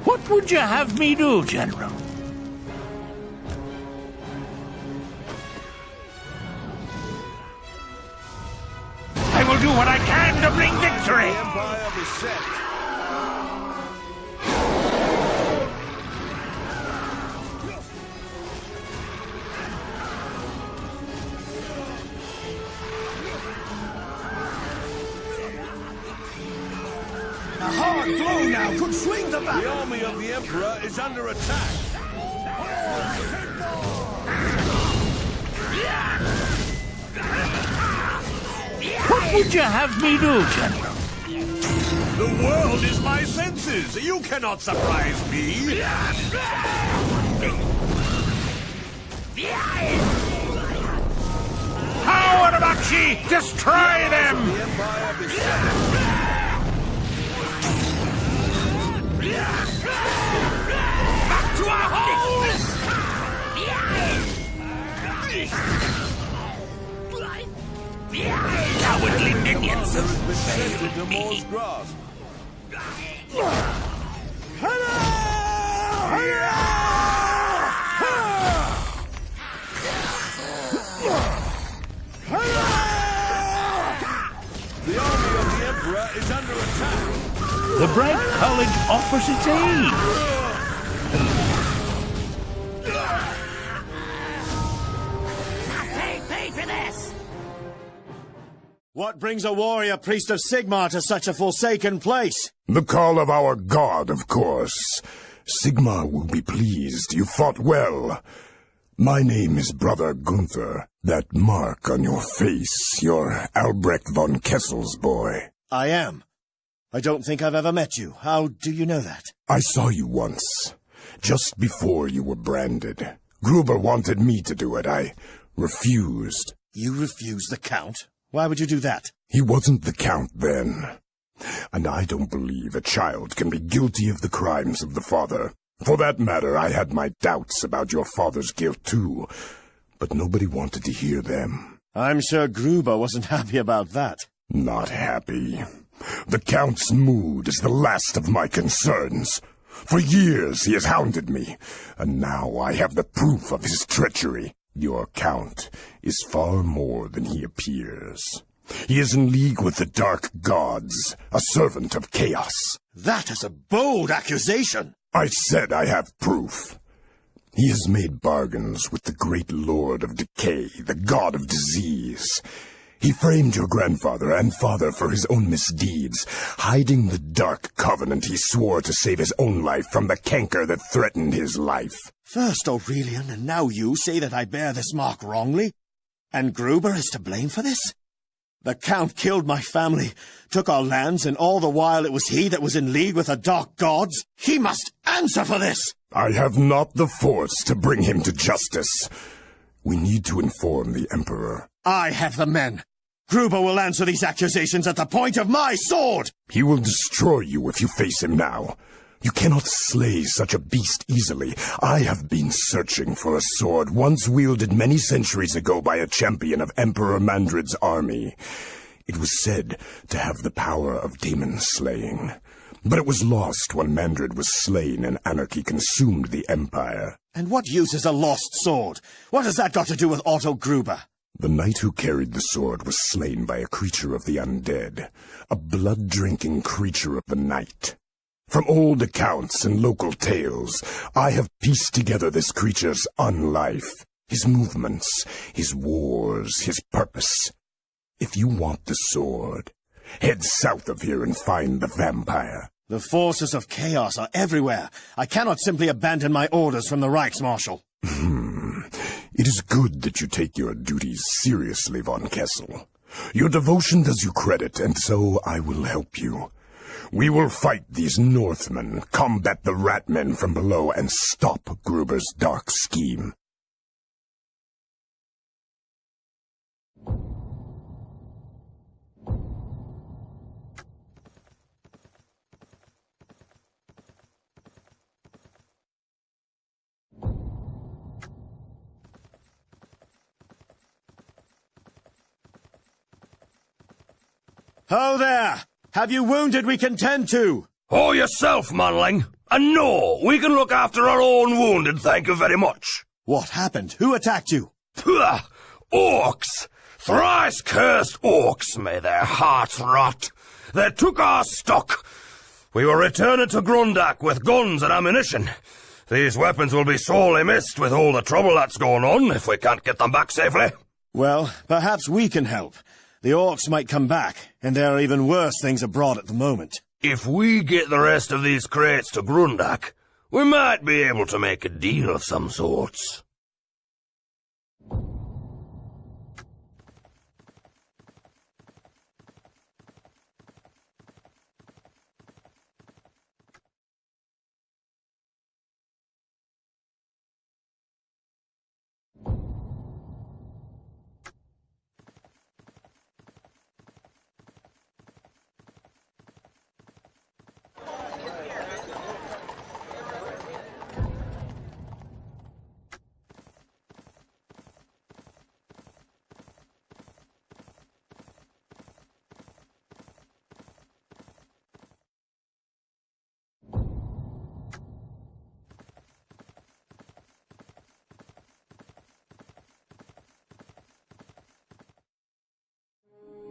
What would you have me do, General? I will do what I can to bring victory! The Empire beset. A hard blow now could swing the battle. The army of the Emperor is under attack. What would you have me do, General? The world is my senses. You cannot surprise me. Howard Bakshi, destroy them! The Empire beset. Back to our holes! Cowardly minions have failed me. Grasp. The army of the Emperor is under attack. The Bright College offers its aid. Pay for this! What brings a warrior priest of Sigmar to such a forsaken place? The call of our god, of course. Sigmar will be pleased. You fought well. My name is Brother Gunther. That mark on your face, you're Albrecht von Kessel's boy. I am. I don't think I've ever met you. How do you know that? I saw you once, just before you were branded. Gruber wanted me to do it. I refused. You refused the Count? Why would you do that? He wasn't the Count then. And I don't believe a child can be guilty of the crimes of the father. For that matter, I had my doubts about your father's guilt too, but nobody wanted to hear them. I'm sure Gruber wasn't happy about that. Not happy. The Count's mood is the last of my concerns. For years he has hounded me, and now I have the proof of his treachery. Your Count is far more than he appears. He is in league with the Dark Gods, a servant of chaos. That is a bold accusation. I said I have proof. He has made bargains with the great Lord of Decay, the God of Disease. He framed your grandfather and father for his own misdeeds, hiding the dark covenant he swore to save his own life from the canker that threatened his life. First Aurelian, and now you say that I bear this mark wrongly? And Gruber is to blame for this? The Count killed my family, took our lands, and all the while it was he that was in league with the Dark Gods? He must answer for this! I have not the force to bring him to justice. We need to inform the Emperor. I have the men. Gruber will answer these accusations at the point of my sword! He will destroy you if you face him now. You cannot slay such a beast easily. I have been searching for a sword once wielded many centuries ago by a champion of Emperor Mandred's army. It was said to have the power of demon slaying. But it was lost when Mandred was slain and anarchy consumed the Empire. And what use is a lost sword? What has that got to do with Otto Gruber? The knight who carried the sword was slain by a creature of the undead, a blood-drinking creature of the night. From old accounts and local tales, I have pieced together this creature's unlife, his movements, his wars, his purpose. If you want the sword, head south of here and find the vampire. The forces of chaos are everywhere. I cannot simply abandon my orders from the Reichsmarschall. It is good that you take your duties seriously, von Kessel. Your devotion does you credit, and so I will help you. We will fight these Northmen, combat the Ratmen from below, and stop Gruber's dark scheme. Ho there! Have you wounded we can tend to? Oh, yourself, manling. And no, we can look after our own wounded, thank you very much. What happened? Who attacked you? Pugh! Orcs! Thrice cursed orcs, may their hearts rot. They took our stock. We were returning to Grundak with guns and ammunition. These weapons will be sorely missed with all the trouble that's going on if we can't get them back safely. Well, perhaps we can help. The orcs might come back, and there are even worse things abroad at the moment. If we get the rest of these crates to Grundak, we might be able to make a deal of some sorts.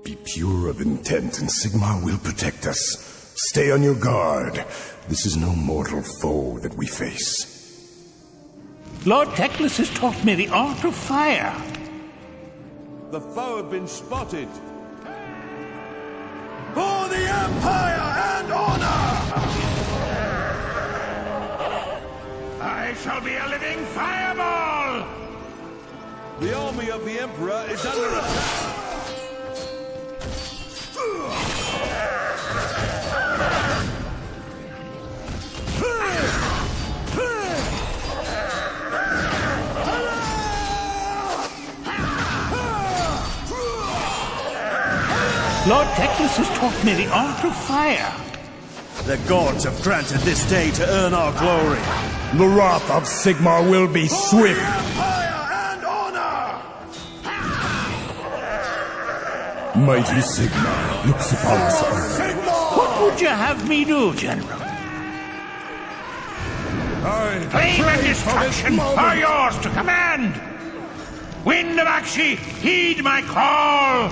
Be pure of intent, and Sigmar will protect us. Stay on your guard. This is no mortal foe that we face. Lord Teclis has taught me the art of fire. The foe have been spotted. For the Empire and honor! I shall be a living fireball! The army of the Emperor is under attack. Lord Teclis has taught me the art of fire. The gods have granted this day to earn our glory. The wrath of Sigmar will be swift. Empire and honor! Mighty Sigmar looks upon us all. What would you have me do, General? Flame and destruction are yours to command! Wind of Akshi, heed my call!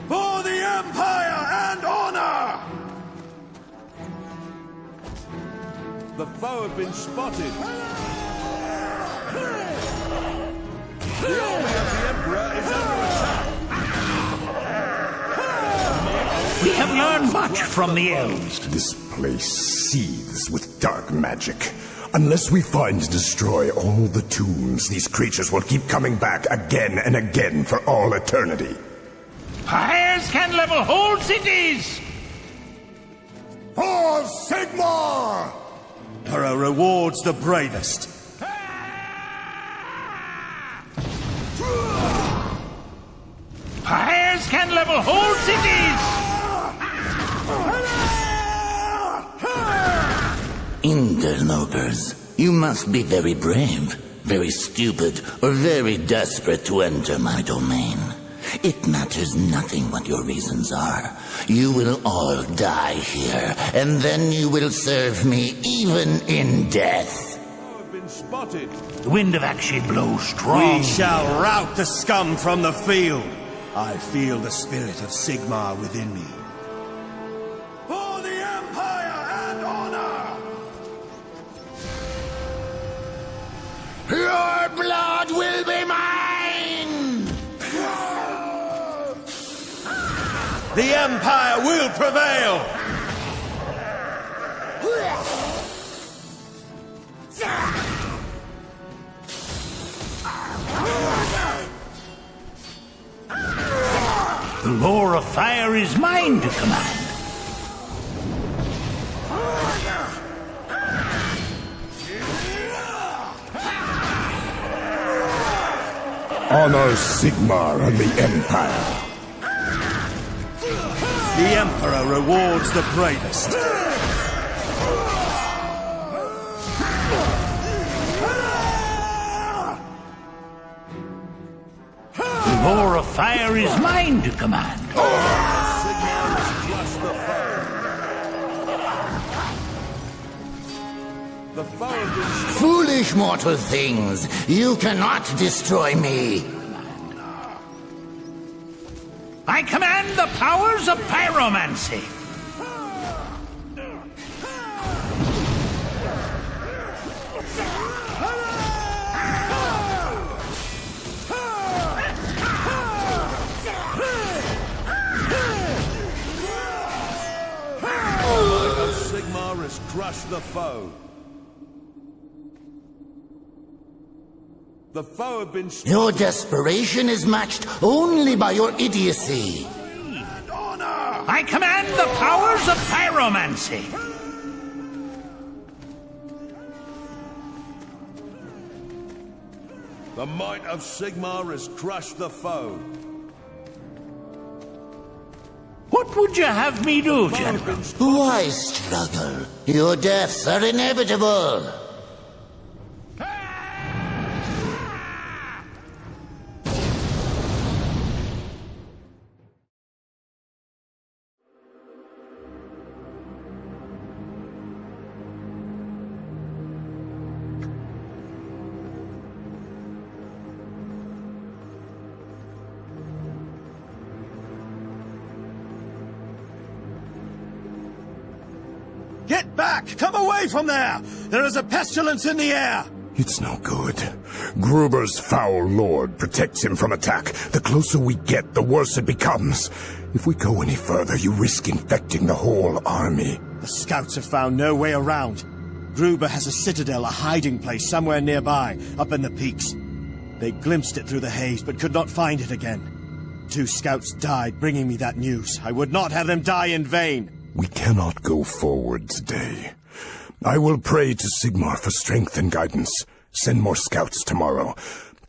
For the Empire and honor! The foe have been spotted. The army of the Emperor is under attack. We have learned much from the elves. This place seethes with dark magic. Unless we find and destroy all the tombs, these creatures will keep coming back again and again for all eternity. Fires can level whole cities! For Sigmar! Emperor rewards the bravest. Fires can level whole cities! Interlopers, you must be very brave, very stupid, or very desperate to enter my domain. It matters nothing what your reasons are. You will all die here, and then you will serve me even in death. I've been spotted. The wind of action blows strong. We shall rout the scum from the field. I feel the spirit of Sigmar within me. For the Empire and honor! Your blood will be mine! The Empire will prevail! The lore of fire is mine to command. Honor Sigmar and the Empire. The Emperor rewards the bravest. The lore of fire is mine to command. Foolish mortal things, you cannot destroy me. I command the powers of pyromancy. Sigmar has crushed the foe. The foe have been... Your desperation is matched only by your idiocy. I command the powers of pyromancy. The might of Sigmar has crushed the foe. What would you have me do, General? Why struggle? Your deaths are inevitable. Get back! Come away from there! There is a pestilence in the air! It's no good. Gruber's foul lord protects him from attack. The closer we get, the worse it becomes. If we go any further, you risk infecting the whole army. The scouts have found no way around. Gruber has a citadel, a hiding place somewhere nearby, up in the peaks. They glimpsed it through the haze, but could not find it again. 2 scouts died bringing me that news. I would not have them die in vain. We cannot go forward today. I will pray to Sigmar for strength and guidance. Send more scouts tomorrow.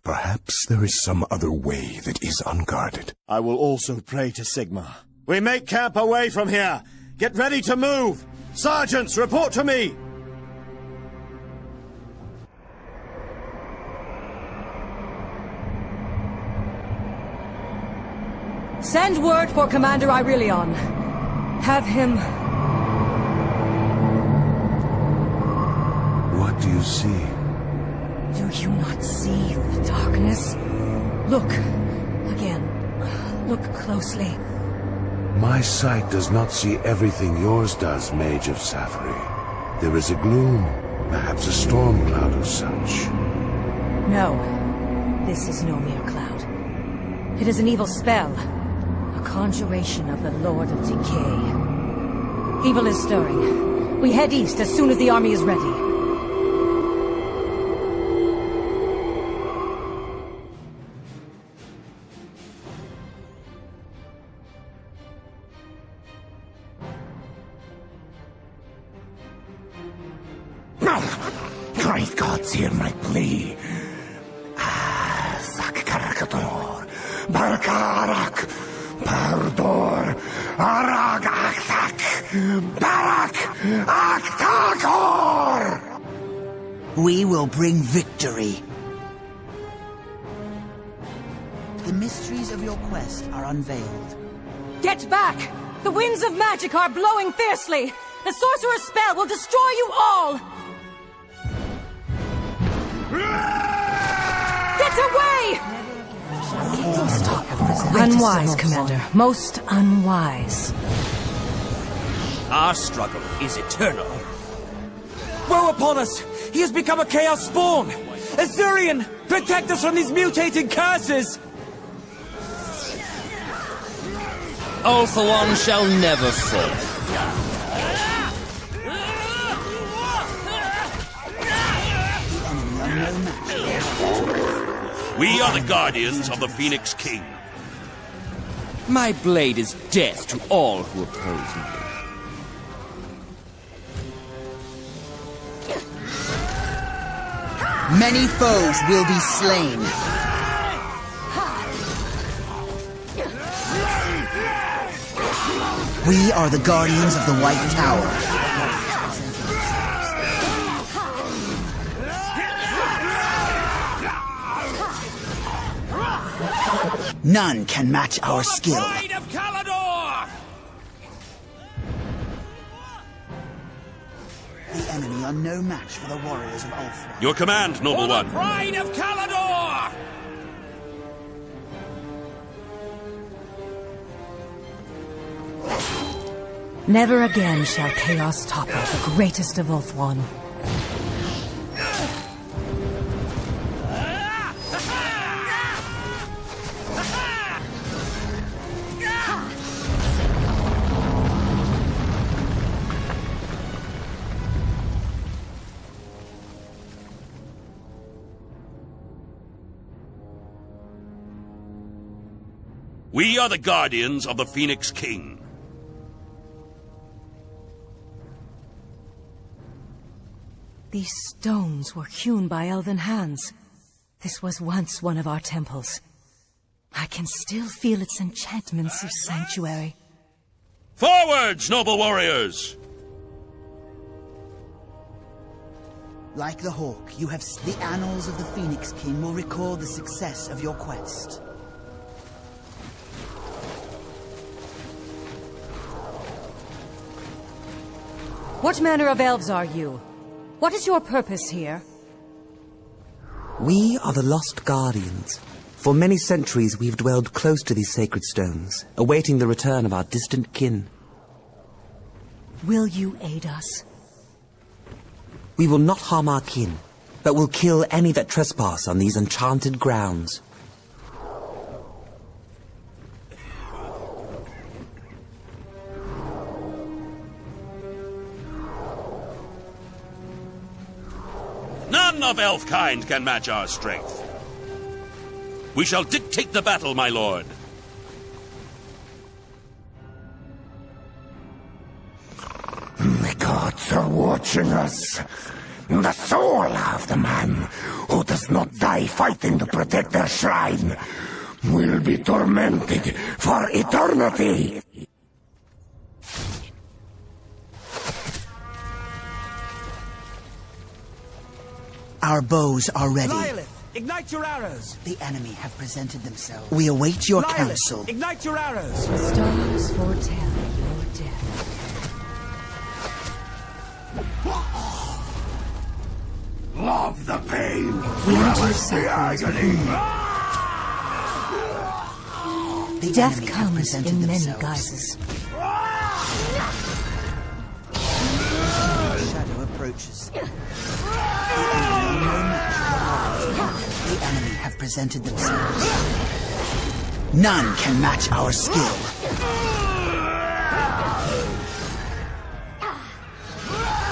Perhaps there is some other way that is unguarded. I will also pray to Sigmar. We make camp away from here. Get ready to move. Sergeants, report to me. Send word for Commander Aurelion. Have him... What do you see? Do you not see the darkness? Look. Again. Look closely. My sight does not see everything yours does, Mage of Safari. There is a gloom, perhaps a storm cloud of such. No. This is no mere cloud. It is an evil spell. A conjuration of the Lord of Decay. Evil is stirring. We head east as soon as the army is ready. great gods hear my plea. Sakkarakator, Barkarak, Pardor, Aragakthak, Barak, Aktakor! We will bring victory. The mysteries of your quest are unveiled. Get back! The winds of magic are blowing fiercely! The sorcerer's spell will destroy you all! Get away! Unwise, Commander. Most unwise. Our struggle is eternal. Woe upon us! He has become a chaos spawn! Azurian, protect us from these mutating curses! Ulthuan shall never fall. We are the guardians of the Phoenix King. My blade is death to all who oppose me. Many foes will be slain. We are the guardians of the White Tower. None can match our skill. Pride of Calador! The enemy are no match for the warriors of Ulthuan. Your command, noble one. Pride of Calador! Never again shall chaos topple the greatest of Ulthuan. We are the guardians of the Phoenix King. These stones were hewn by elven hands. This was once one of our temples. I can still feel its enchantments of sanctuary. Forwards, noble warriors! Like the hawk, you have the annals of the Phoenix King will record the success of your quest. What manner of elves are you? What is your purpose here? We are the Lost Guardians. For many centuries we've dwelled close to these sacred stones, awaiting the return of our distant kin. Will you aid us? We will not harm our kin, but will kill any that trespass on these enchanted grounds. None of elf-kind can match our strength. We shall dictate the battle, my lord. The gods are watching us. The soul of the man who does not die fighting to protect their shrine will be tormented for eternity. Our bows are ready. Lilith, ignite your arrows! The enemy have presented themselves. We await your Lilith, counsel. ignite your arrows! The stars foretell your death. Love the pain. Relish the agony. The Death enemy have comes presented in many themselves. guises. Shadow approaches. The enemy have presented themselves. None can match our skill.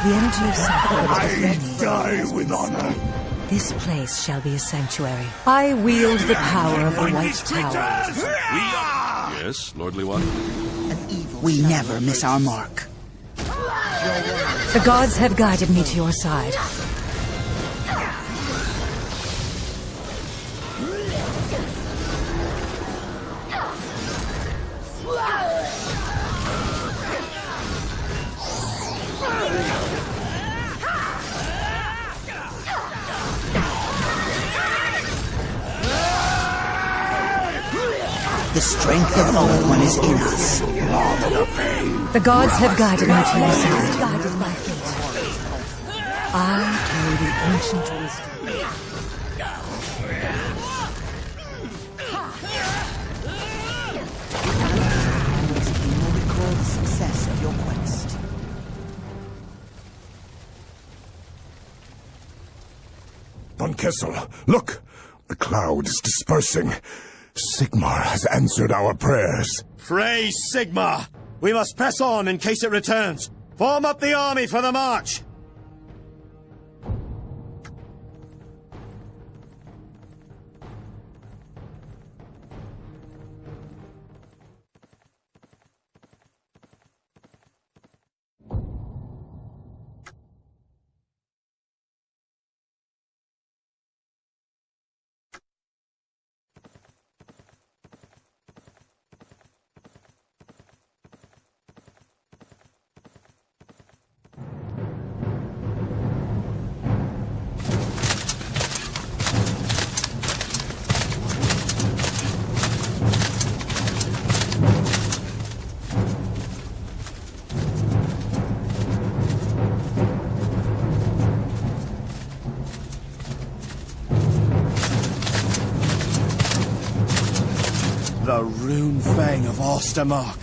The energy of sacrifice. Die with honor. This place shall be a sanctuary. I wield the power of the White Tower. Yes, lordly one. We never miss our mark. The gods have guided me to your side. The strength of Ulthuan is in us. The gods have guided me to your side. Guided my feet. I carry the ancient wisdom. King will recall the success of your quest. Von Kessel, look! The cloud is dispersing. Sigmar has answered our prayers. Praise Sigmar! We must press on in case it returns. Form up the army for the march! The rune fang of Ostermark,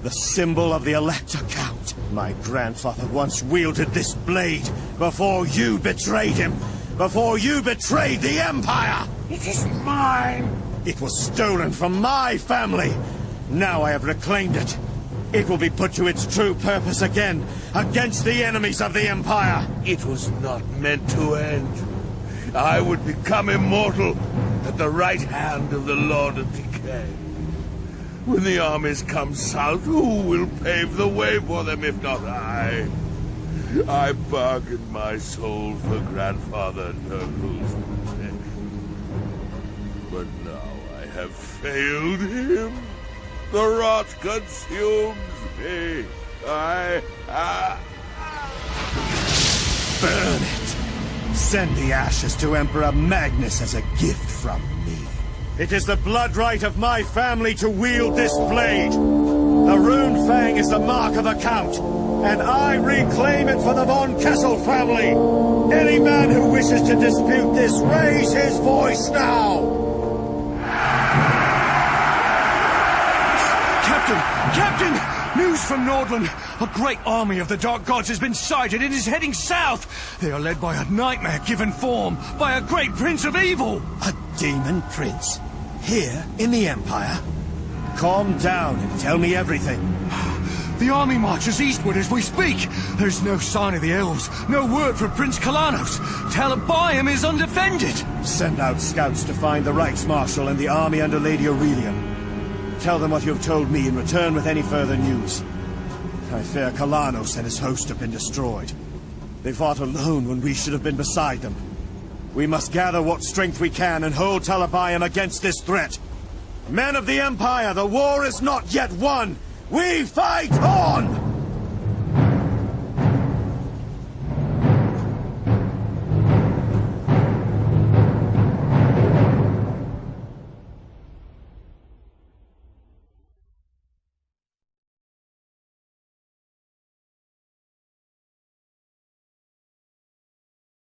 the symbol of the Elector Count. My grandfather once wielded this blade before you betrayed him, before you betrayed the Empire! It is mine! It was stolen from my family. Now I have reclaimed it. It will be put to its true purpose again, against the enemies of the Empire. It was not meant to end. I would become immortal at the right hand of the Lord of Decay. When the armies come south, who will pave the way for them if not I? I bargained my soul for Grandfather Nurgle's protection. But now I have failed him. The rot consumes me. Burn it! Send the ashes to Emperor Magnus as a gift from me. It is the blood right of my family to wield this blade. The rune fang is the mark of the Count, and I reclaim it for the Von Kessel family. Any man who wishes to dispute this, raise his voice now! Captain! News from Nordland! A great army of the Dark Gods has been sighted and is heading south! They are led by a nightmare given form by a great prince of evil! A demon prince? Here, in the Empire? Calm down and tell me everything. The army marches eastward as we speak. There's no sign of the elves, no word from Prince Kalanos. Talabayam is undefended. Send out scouts to find the Reichsmarschall and the army under Lady Aurelian. Tell them what you have told me and return with any further news. I fear Kalanos and his host have been destroyed. They fought alone when we should have been beside them. We must gather what strength we can and hold Talabayam against this threat. Men of the Empire, the war is not yet won! We fight on!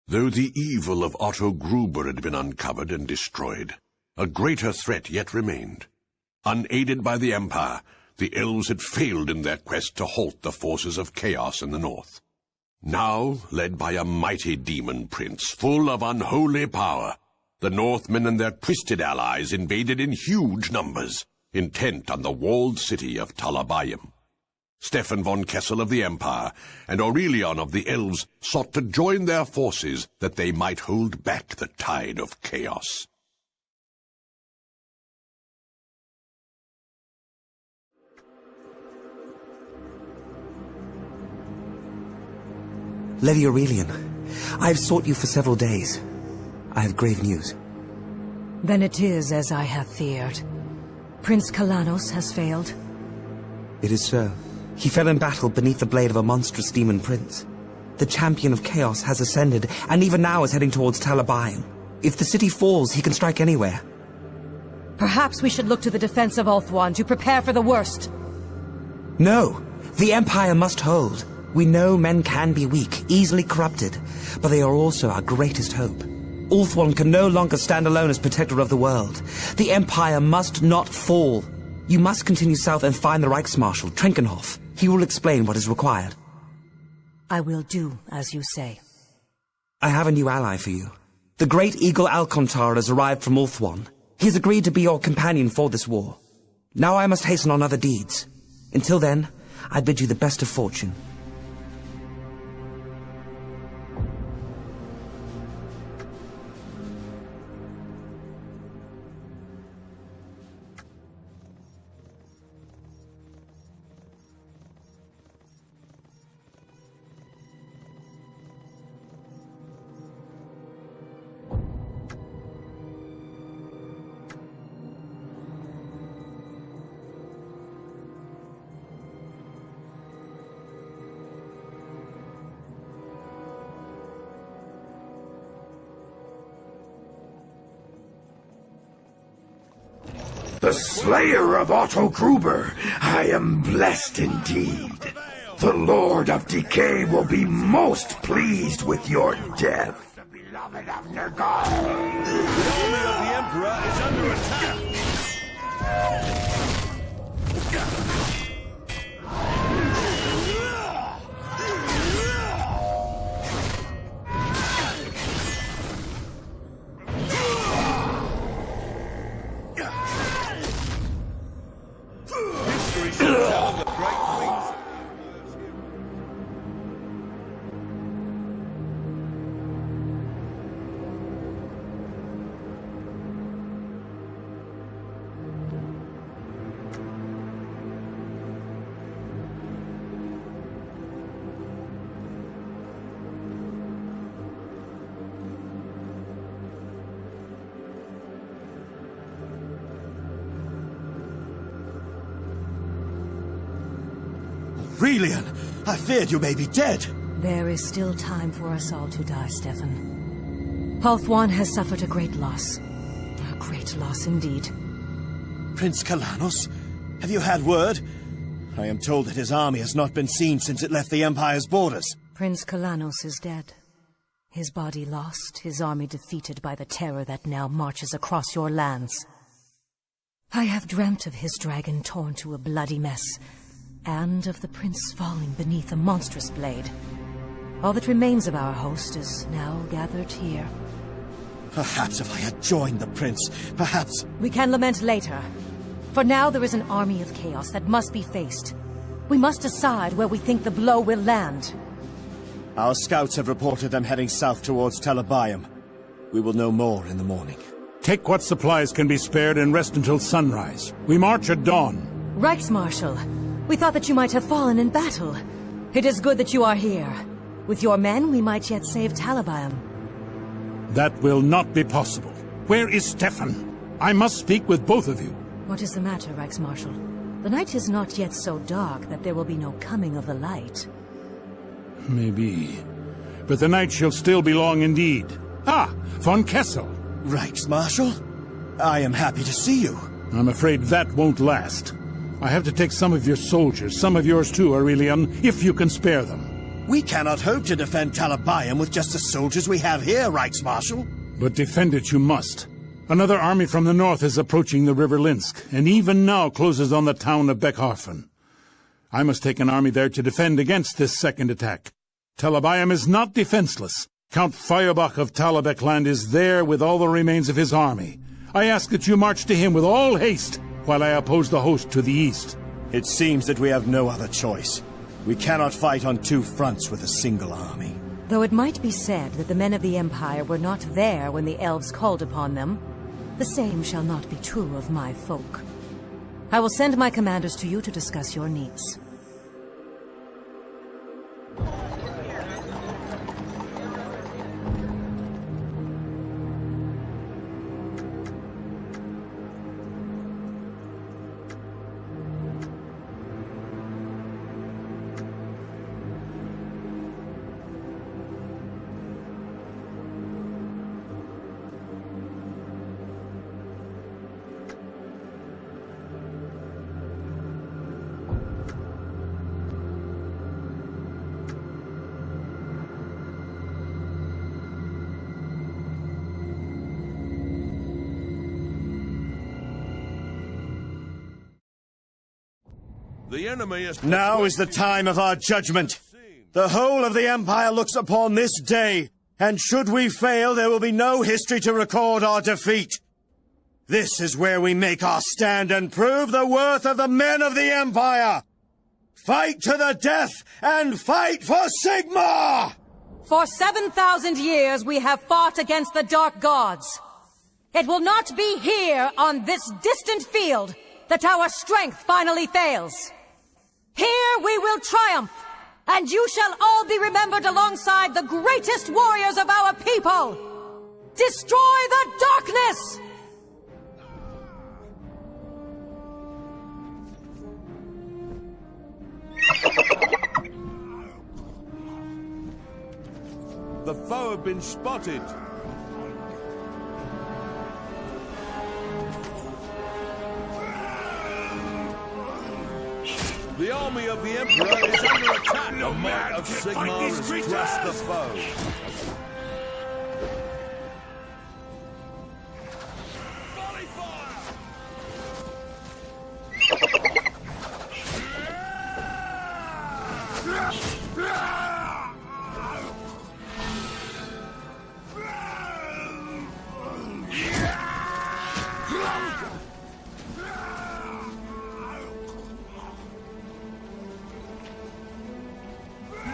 Though the evil of Otto Gruber had been uncovered and destroyed, a greater threat yet remained. Unaided by the Empire, the elves had failed in their quest to halt the forces of chaos in the north. Now, led by a mighty demon prince full of unholy power, the Northmen and their twisted allies invaded in huge numbers, intent on the walled city of Talabayam. Stefan von Kessel of the Empire and Aurelian of the Elves sought to join their forces that they might hold back the tide of chaos. Lady Aurelian, I have sought you for several days. I have grave news. Then it is as I have feared. Prince Kalanos has failed. It is so. He fell in battle beneath the blade of a monstrous demon prince. The champion of chaos has ascended, and even now is heading towards Talabayam. If the city falls, he can strike anywhere. Perhaps we should look to the defense of Ulthuan to prepare for the worst. No! The Empire must hold. We know men can be weak, easily corrupted, but they are also our greatest hope. Ulthuan can no longer stand alone as protector of the world. The Empire must not fall. You must continue south and find the Reichsmarshal, Trenkenhoff. He will explain what is required. I will do as you say. I have a new ally for you. The great eagle Alcontar has arrived from Ulthuan. He has agreed to be your companion for this war. Now I must hasten on other deeds. Until then, I bid you the best of fortune. The slayer of Otto Gruber, I am blessed indeed. The Lord of Decay will be most pleased with your death. The beloved of Nergal. The army of the Emperor is under attack. Aurelian, I feared you may be dead. There is still time for us all to die, Stefan. Ulthuan has suffered a great loss. A great loss indeed. Prince Kalanos? Have you had word? I am told that his army has not been seen since it left the Empire's borders. Prince Kalanos is dead. His body lost, his army defeated by the terror that now marches across your lands. I have dreamt of his dragon torn to a bloody mess, and of the prince falling beneath a monstrous blade. All that remains of our host is now gathered here. Perhaps if I had joined the prince, perhaps... We can lament later. For now there is an army of chaos that must be faced. We must decide where we think the blow will land. Our scouts have reported them heading south towards Talabayam. We will know more in the morning. Take what supplies can be spared and rest until sunrise. We march at dawn. Reichsmarshal, we thought that you might have fallen in battle. It is good that you are here. With your men, we might yet save Talabayam. That will not be possible. Where is Stefan? I must speak with both of you. What is the matter, Reichsmarshal? The night is not yet so dark that there will be no coming of the light. Maybe. But the night shall still be long indeed. Ah, von Kessel. Reichsmarshal? I am happy to see you. I'm afraid that won't last. I have to take some of your soldiers, some of yours too, Aurelian, if you can spare them. We cannot hope to defend Talabayam with just the soldiers we have here, Reichsmarshal. But defend it you must. Another army from the north is approaching the River Linsk, and even now closes on the town of Beckharfen. I must take an army there to defend against this second attack. Talabayam is not defenseless. Count Feuerbach of Talabekland is there with all the remains of his army. I ask that you march to him with all haste, while I oppose the host to the east. It seems that we have no other choice. We cannot fight on two fronts with a single army. Though it might be said that the men of the Empire were not there when the elves called upon them, the same shall not be true of my folk. I will send my commanders to you to discuss your needs. The enemy is... Now is the time of our judgment. The whole of the Empire looks upon this day, and should we fail, there will be no history to record our defeat. This is where we make our stand and prove the worth of the men of the Empire. Fight to the death, and fight for Sigmar! For 7,000 years we have fought against the Dark Gods. It will not be here, on this distant field, that our strength finally fails. Here we will triumph, and you shall all be remembered alongside the greatest warriors of our people! Destroy the darkness! The foe have been spotted. The army of the Emperor is under attack. The might of Sigmar has crushed the foe. Volley fire!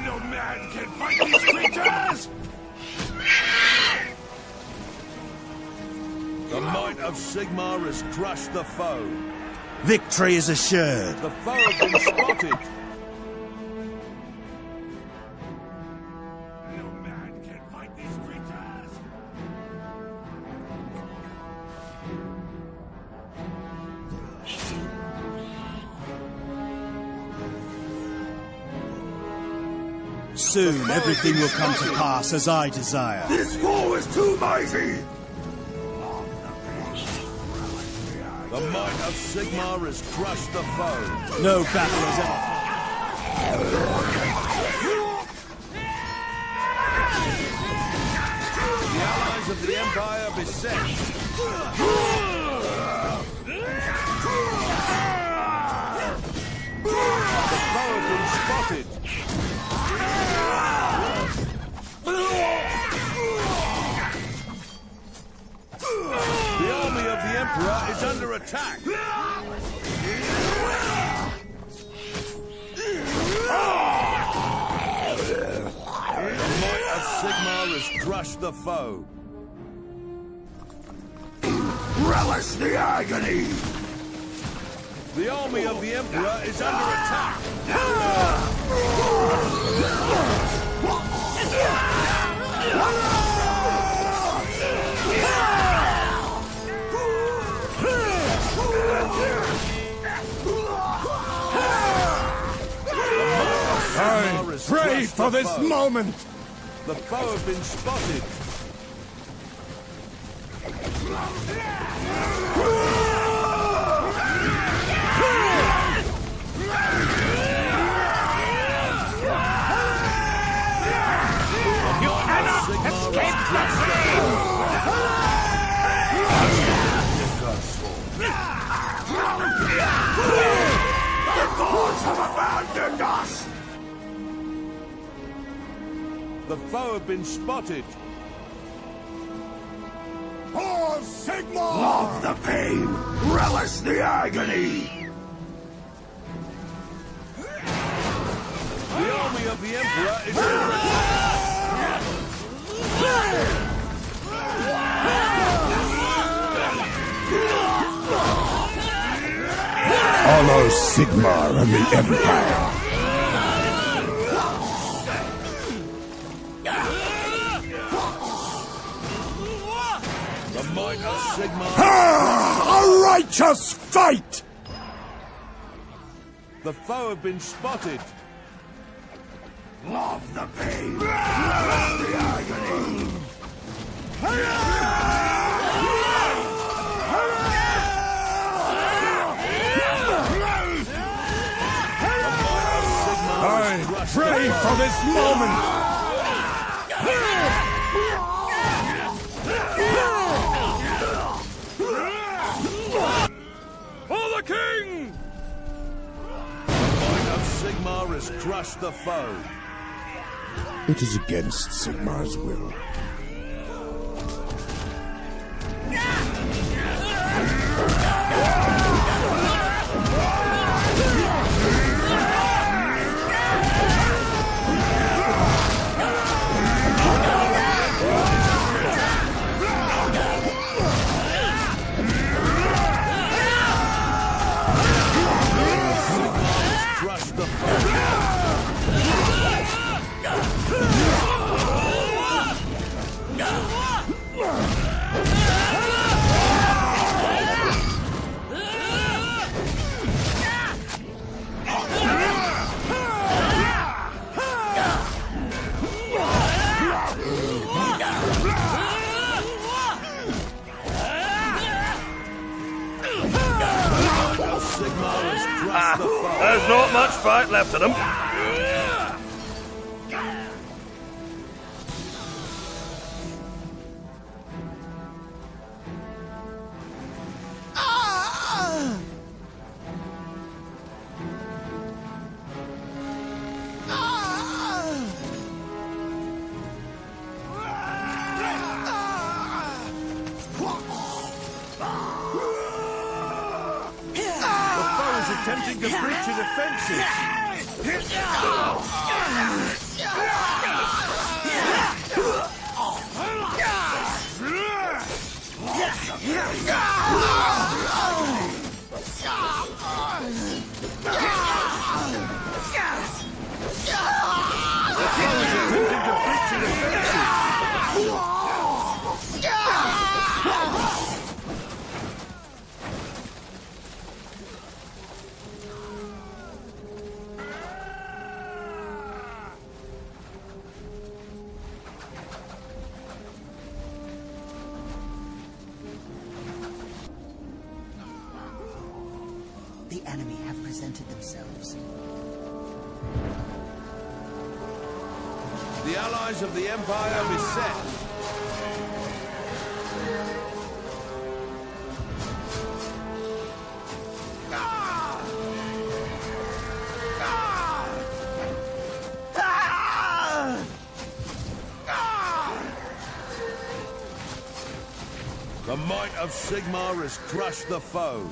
No man can fight these creatures! The might of Sigmar has crushed the foe. Victory is assured. The foe have been spotted. No man can fight these creatures! Soon everything will come to pass as I desire. This foe is too mighty! The might of Sigmar has crushed the foe. No battle is ever... The allies of the Empire beset. The foe have been spotted. The army of the Emperor is under attack. The might of Sigmar has crushed the foe. Relish the agony! The army of the Emperor is under attack. I pray for this moment! The foe have been spotted. You cannot escape the flame! The gods have abandoned us! The foe have been spotted. For Sigmar! Love the pain! Relish the agony! The army of the Emperor is under attack. Honor Sigmar and the Empire! The might of Sigmar. A righteous fight! The foe have been spotted. Love the pain! Relish the agony! I pray for this moment! For the king! Sigmar has crushed the foe. It is against Sigmar's will. Crushed the foe. There's not much fight left of them. Attempting to breach your defenses. The enemy have presented themselves. The allies of the Empire beset. The might of Sigmar has crushed the foe.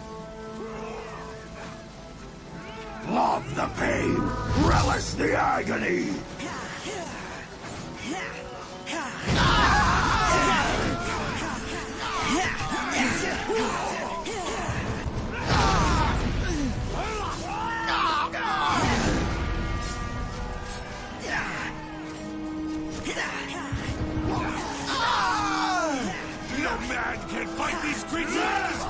Love the pain, relish the agony. No man can fight these creatures!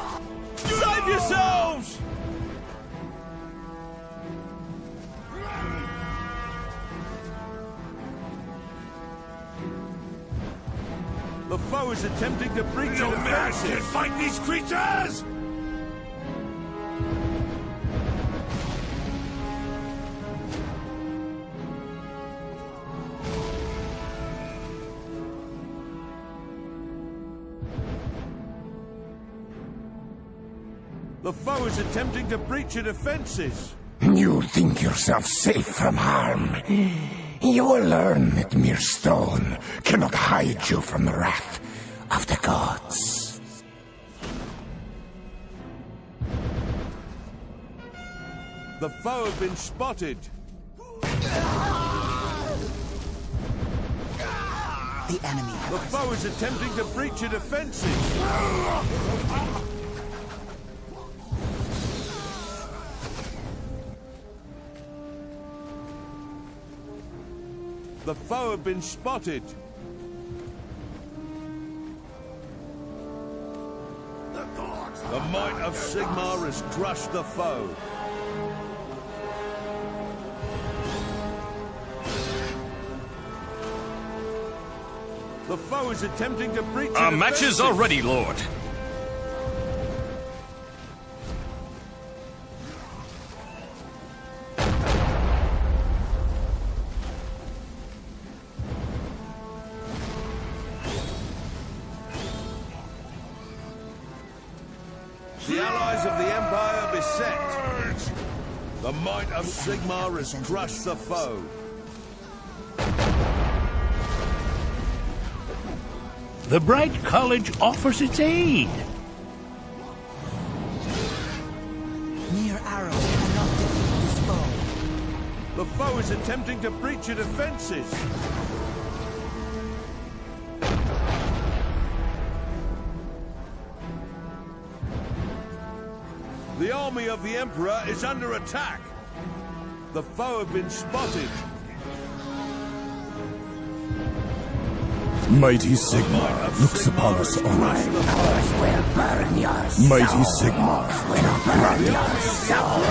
Save yourselves! The foe is attempting to breach your defenses. No man can fight these creatures! The foe is attempting to breach your defenses. You think yourself safe from harm. You will learn that mere stone cannot hide you from the wrath of the gods. The foe have been spotted. The enemy. The foe is attempting to breach your defenses. The foe have been spotted. The might of Sigmar has crushed the foe. The foe is attempting to breach Our matches are ready, Lord. The allies of the Empire beset. The might of Sigmar has crushed the foe. The Bright College offers its aid. Mere arrows cannot defeat this foe. The foe is attempting to breach your defenses. The army of the Emperor is under attack. The foe have been spotted. Mighty Sigmar looks upon us all. Mighty Sigmar will burn your soul.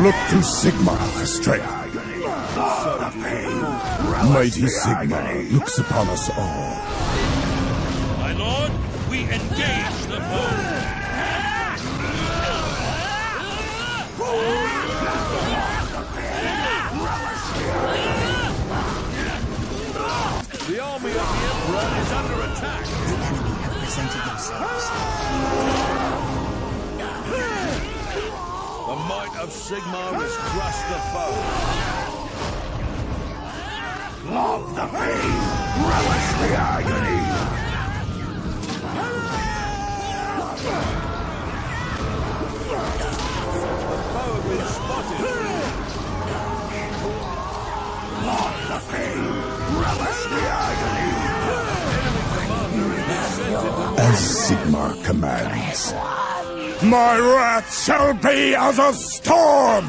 Look to Sigmar for strength. Mighty Sigmar looks upon us all. My lord, we engage the foe. The army of the Emperor is under attack. The enemy have presented themselves. The might of Sigmar has crushed the foe. Love the pain, relish the agony. The foe have been spotted. Love the pain, relish the agony. As Sigmar commands, my wrath shall be as a storm!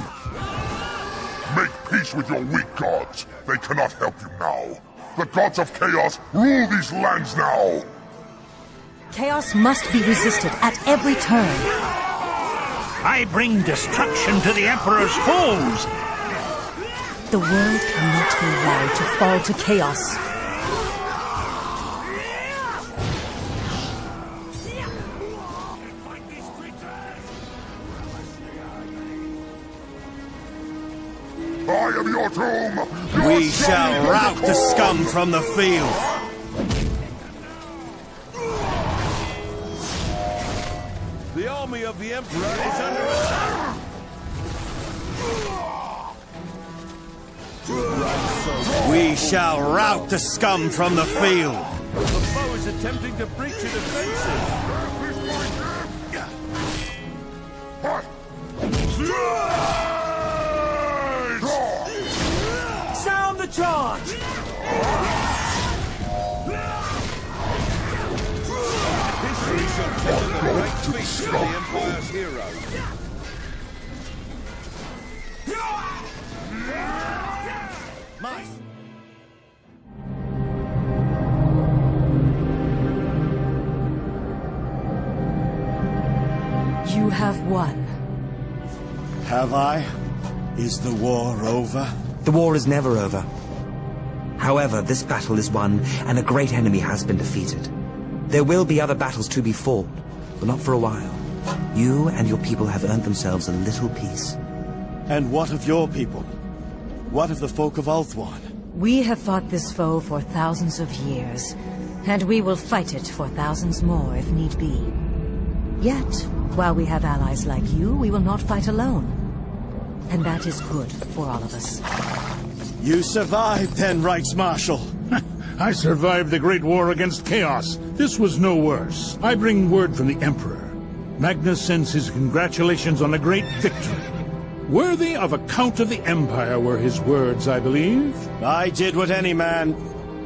Make peace with your weak gods. They cannot help you now. The gods of chaos rule these lands now. Chaos must be resisted at every turn. I bring destruction to the Emperor's foes. The world cannot be allowed to fall to chaos. I am your doom. We shall rout the scum from the field. The army of the Emperor is under attack. We shall rout the scum from the field. The foe is attempting to breach your defenses. Sound the charge! History shall tell the great feats of the Empire's heroes. You have won. Have I? Is the war over? The war is never over. However, this battle is won, and a great enemy has been defeated. There will be other battles to be fought, but not for a while. You and your people have earned themselves a little peace. And what of your people? What of the folk of Ulthuan? We have fought this foe for thousands of years, and we will fight it for thousands more if need be. Yet, while we have allies like you, we will not fight alone. And that is good for all of us. You survived then, Reichsmarschall. I survived the Great War against Chaos. This was no worse. I bring word from the Emperor. Magnus sends his congratulations on a great victory. Worthy of a Count of the Empire were his words, I believe. I did what any man...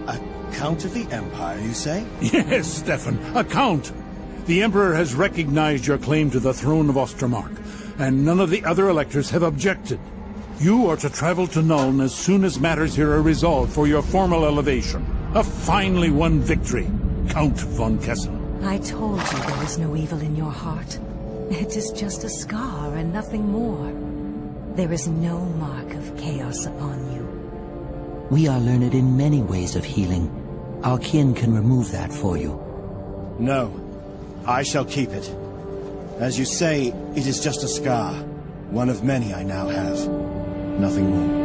A Count of the Empire, you say? Yes, Stefan, a Count. The Emperor has recognized your claim to the throne of Ostermark, and none of the other electors have objected. You are to travel to Nuln as soon as matters here are resolved for your formal elevation. A finely won victory, Count von Kessel. I told you there is no evil in your heart. It is just a scar and nothing more. There is no mark of chaos upon you. We are learned in many ways of healing. Our kin can remove that for you. No. I shall keep it. As you say, it is just a scar. One of many I now have. Nothing more.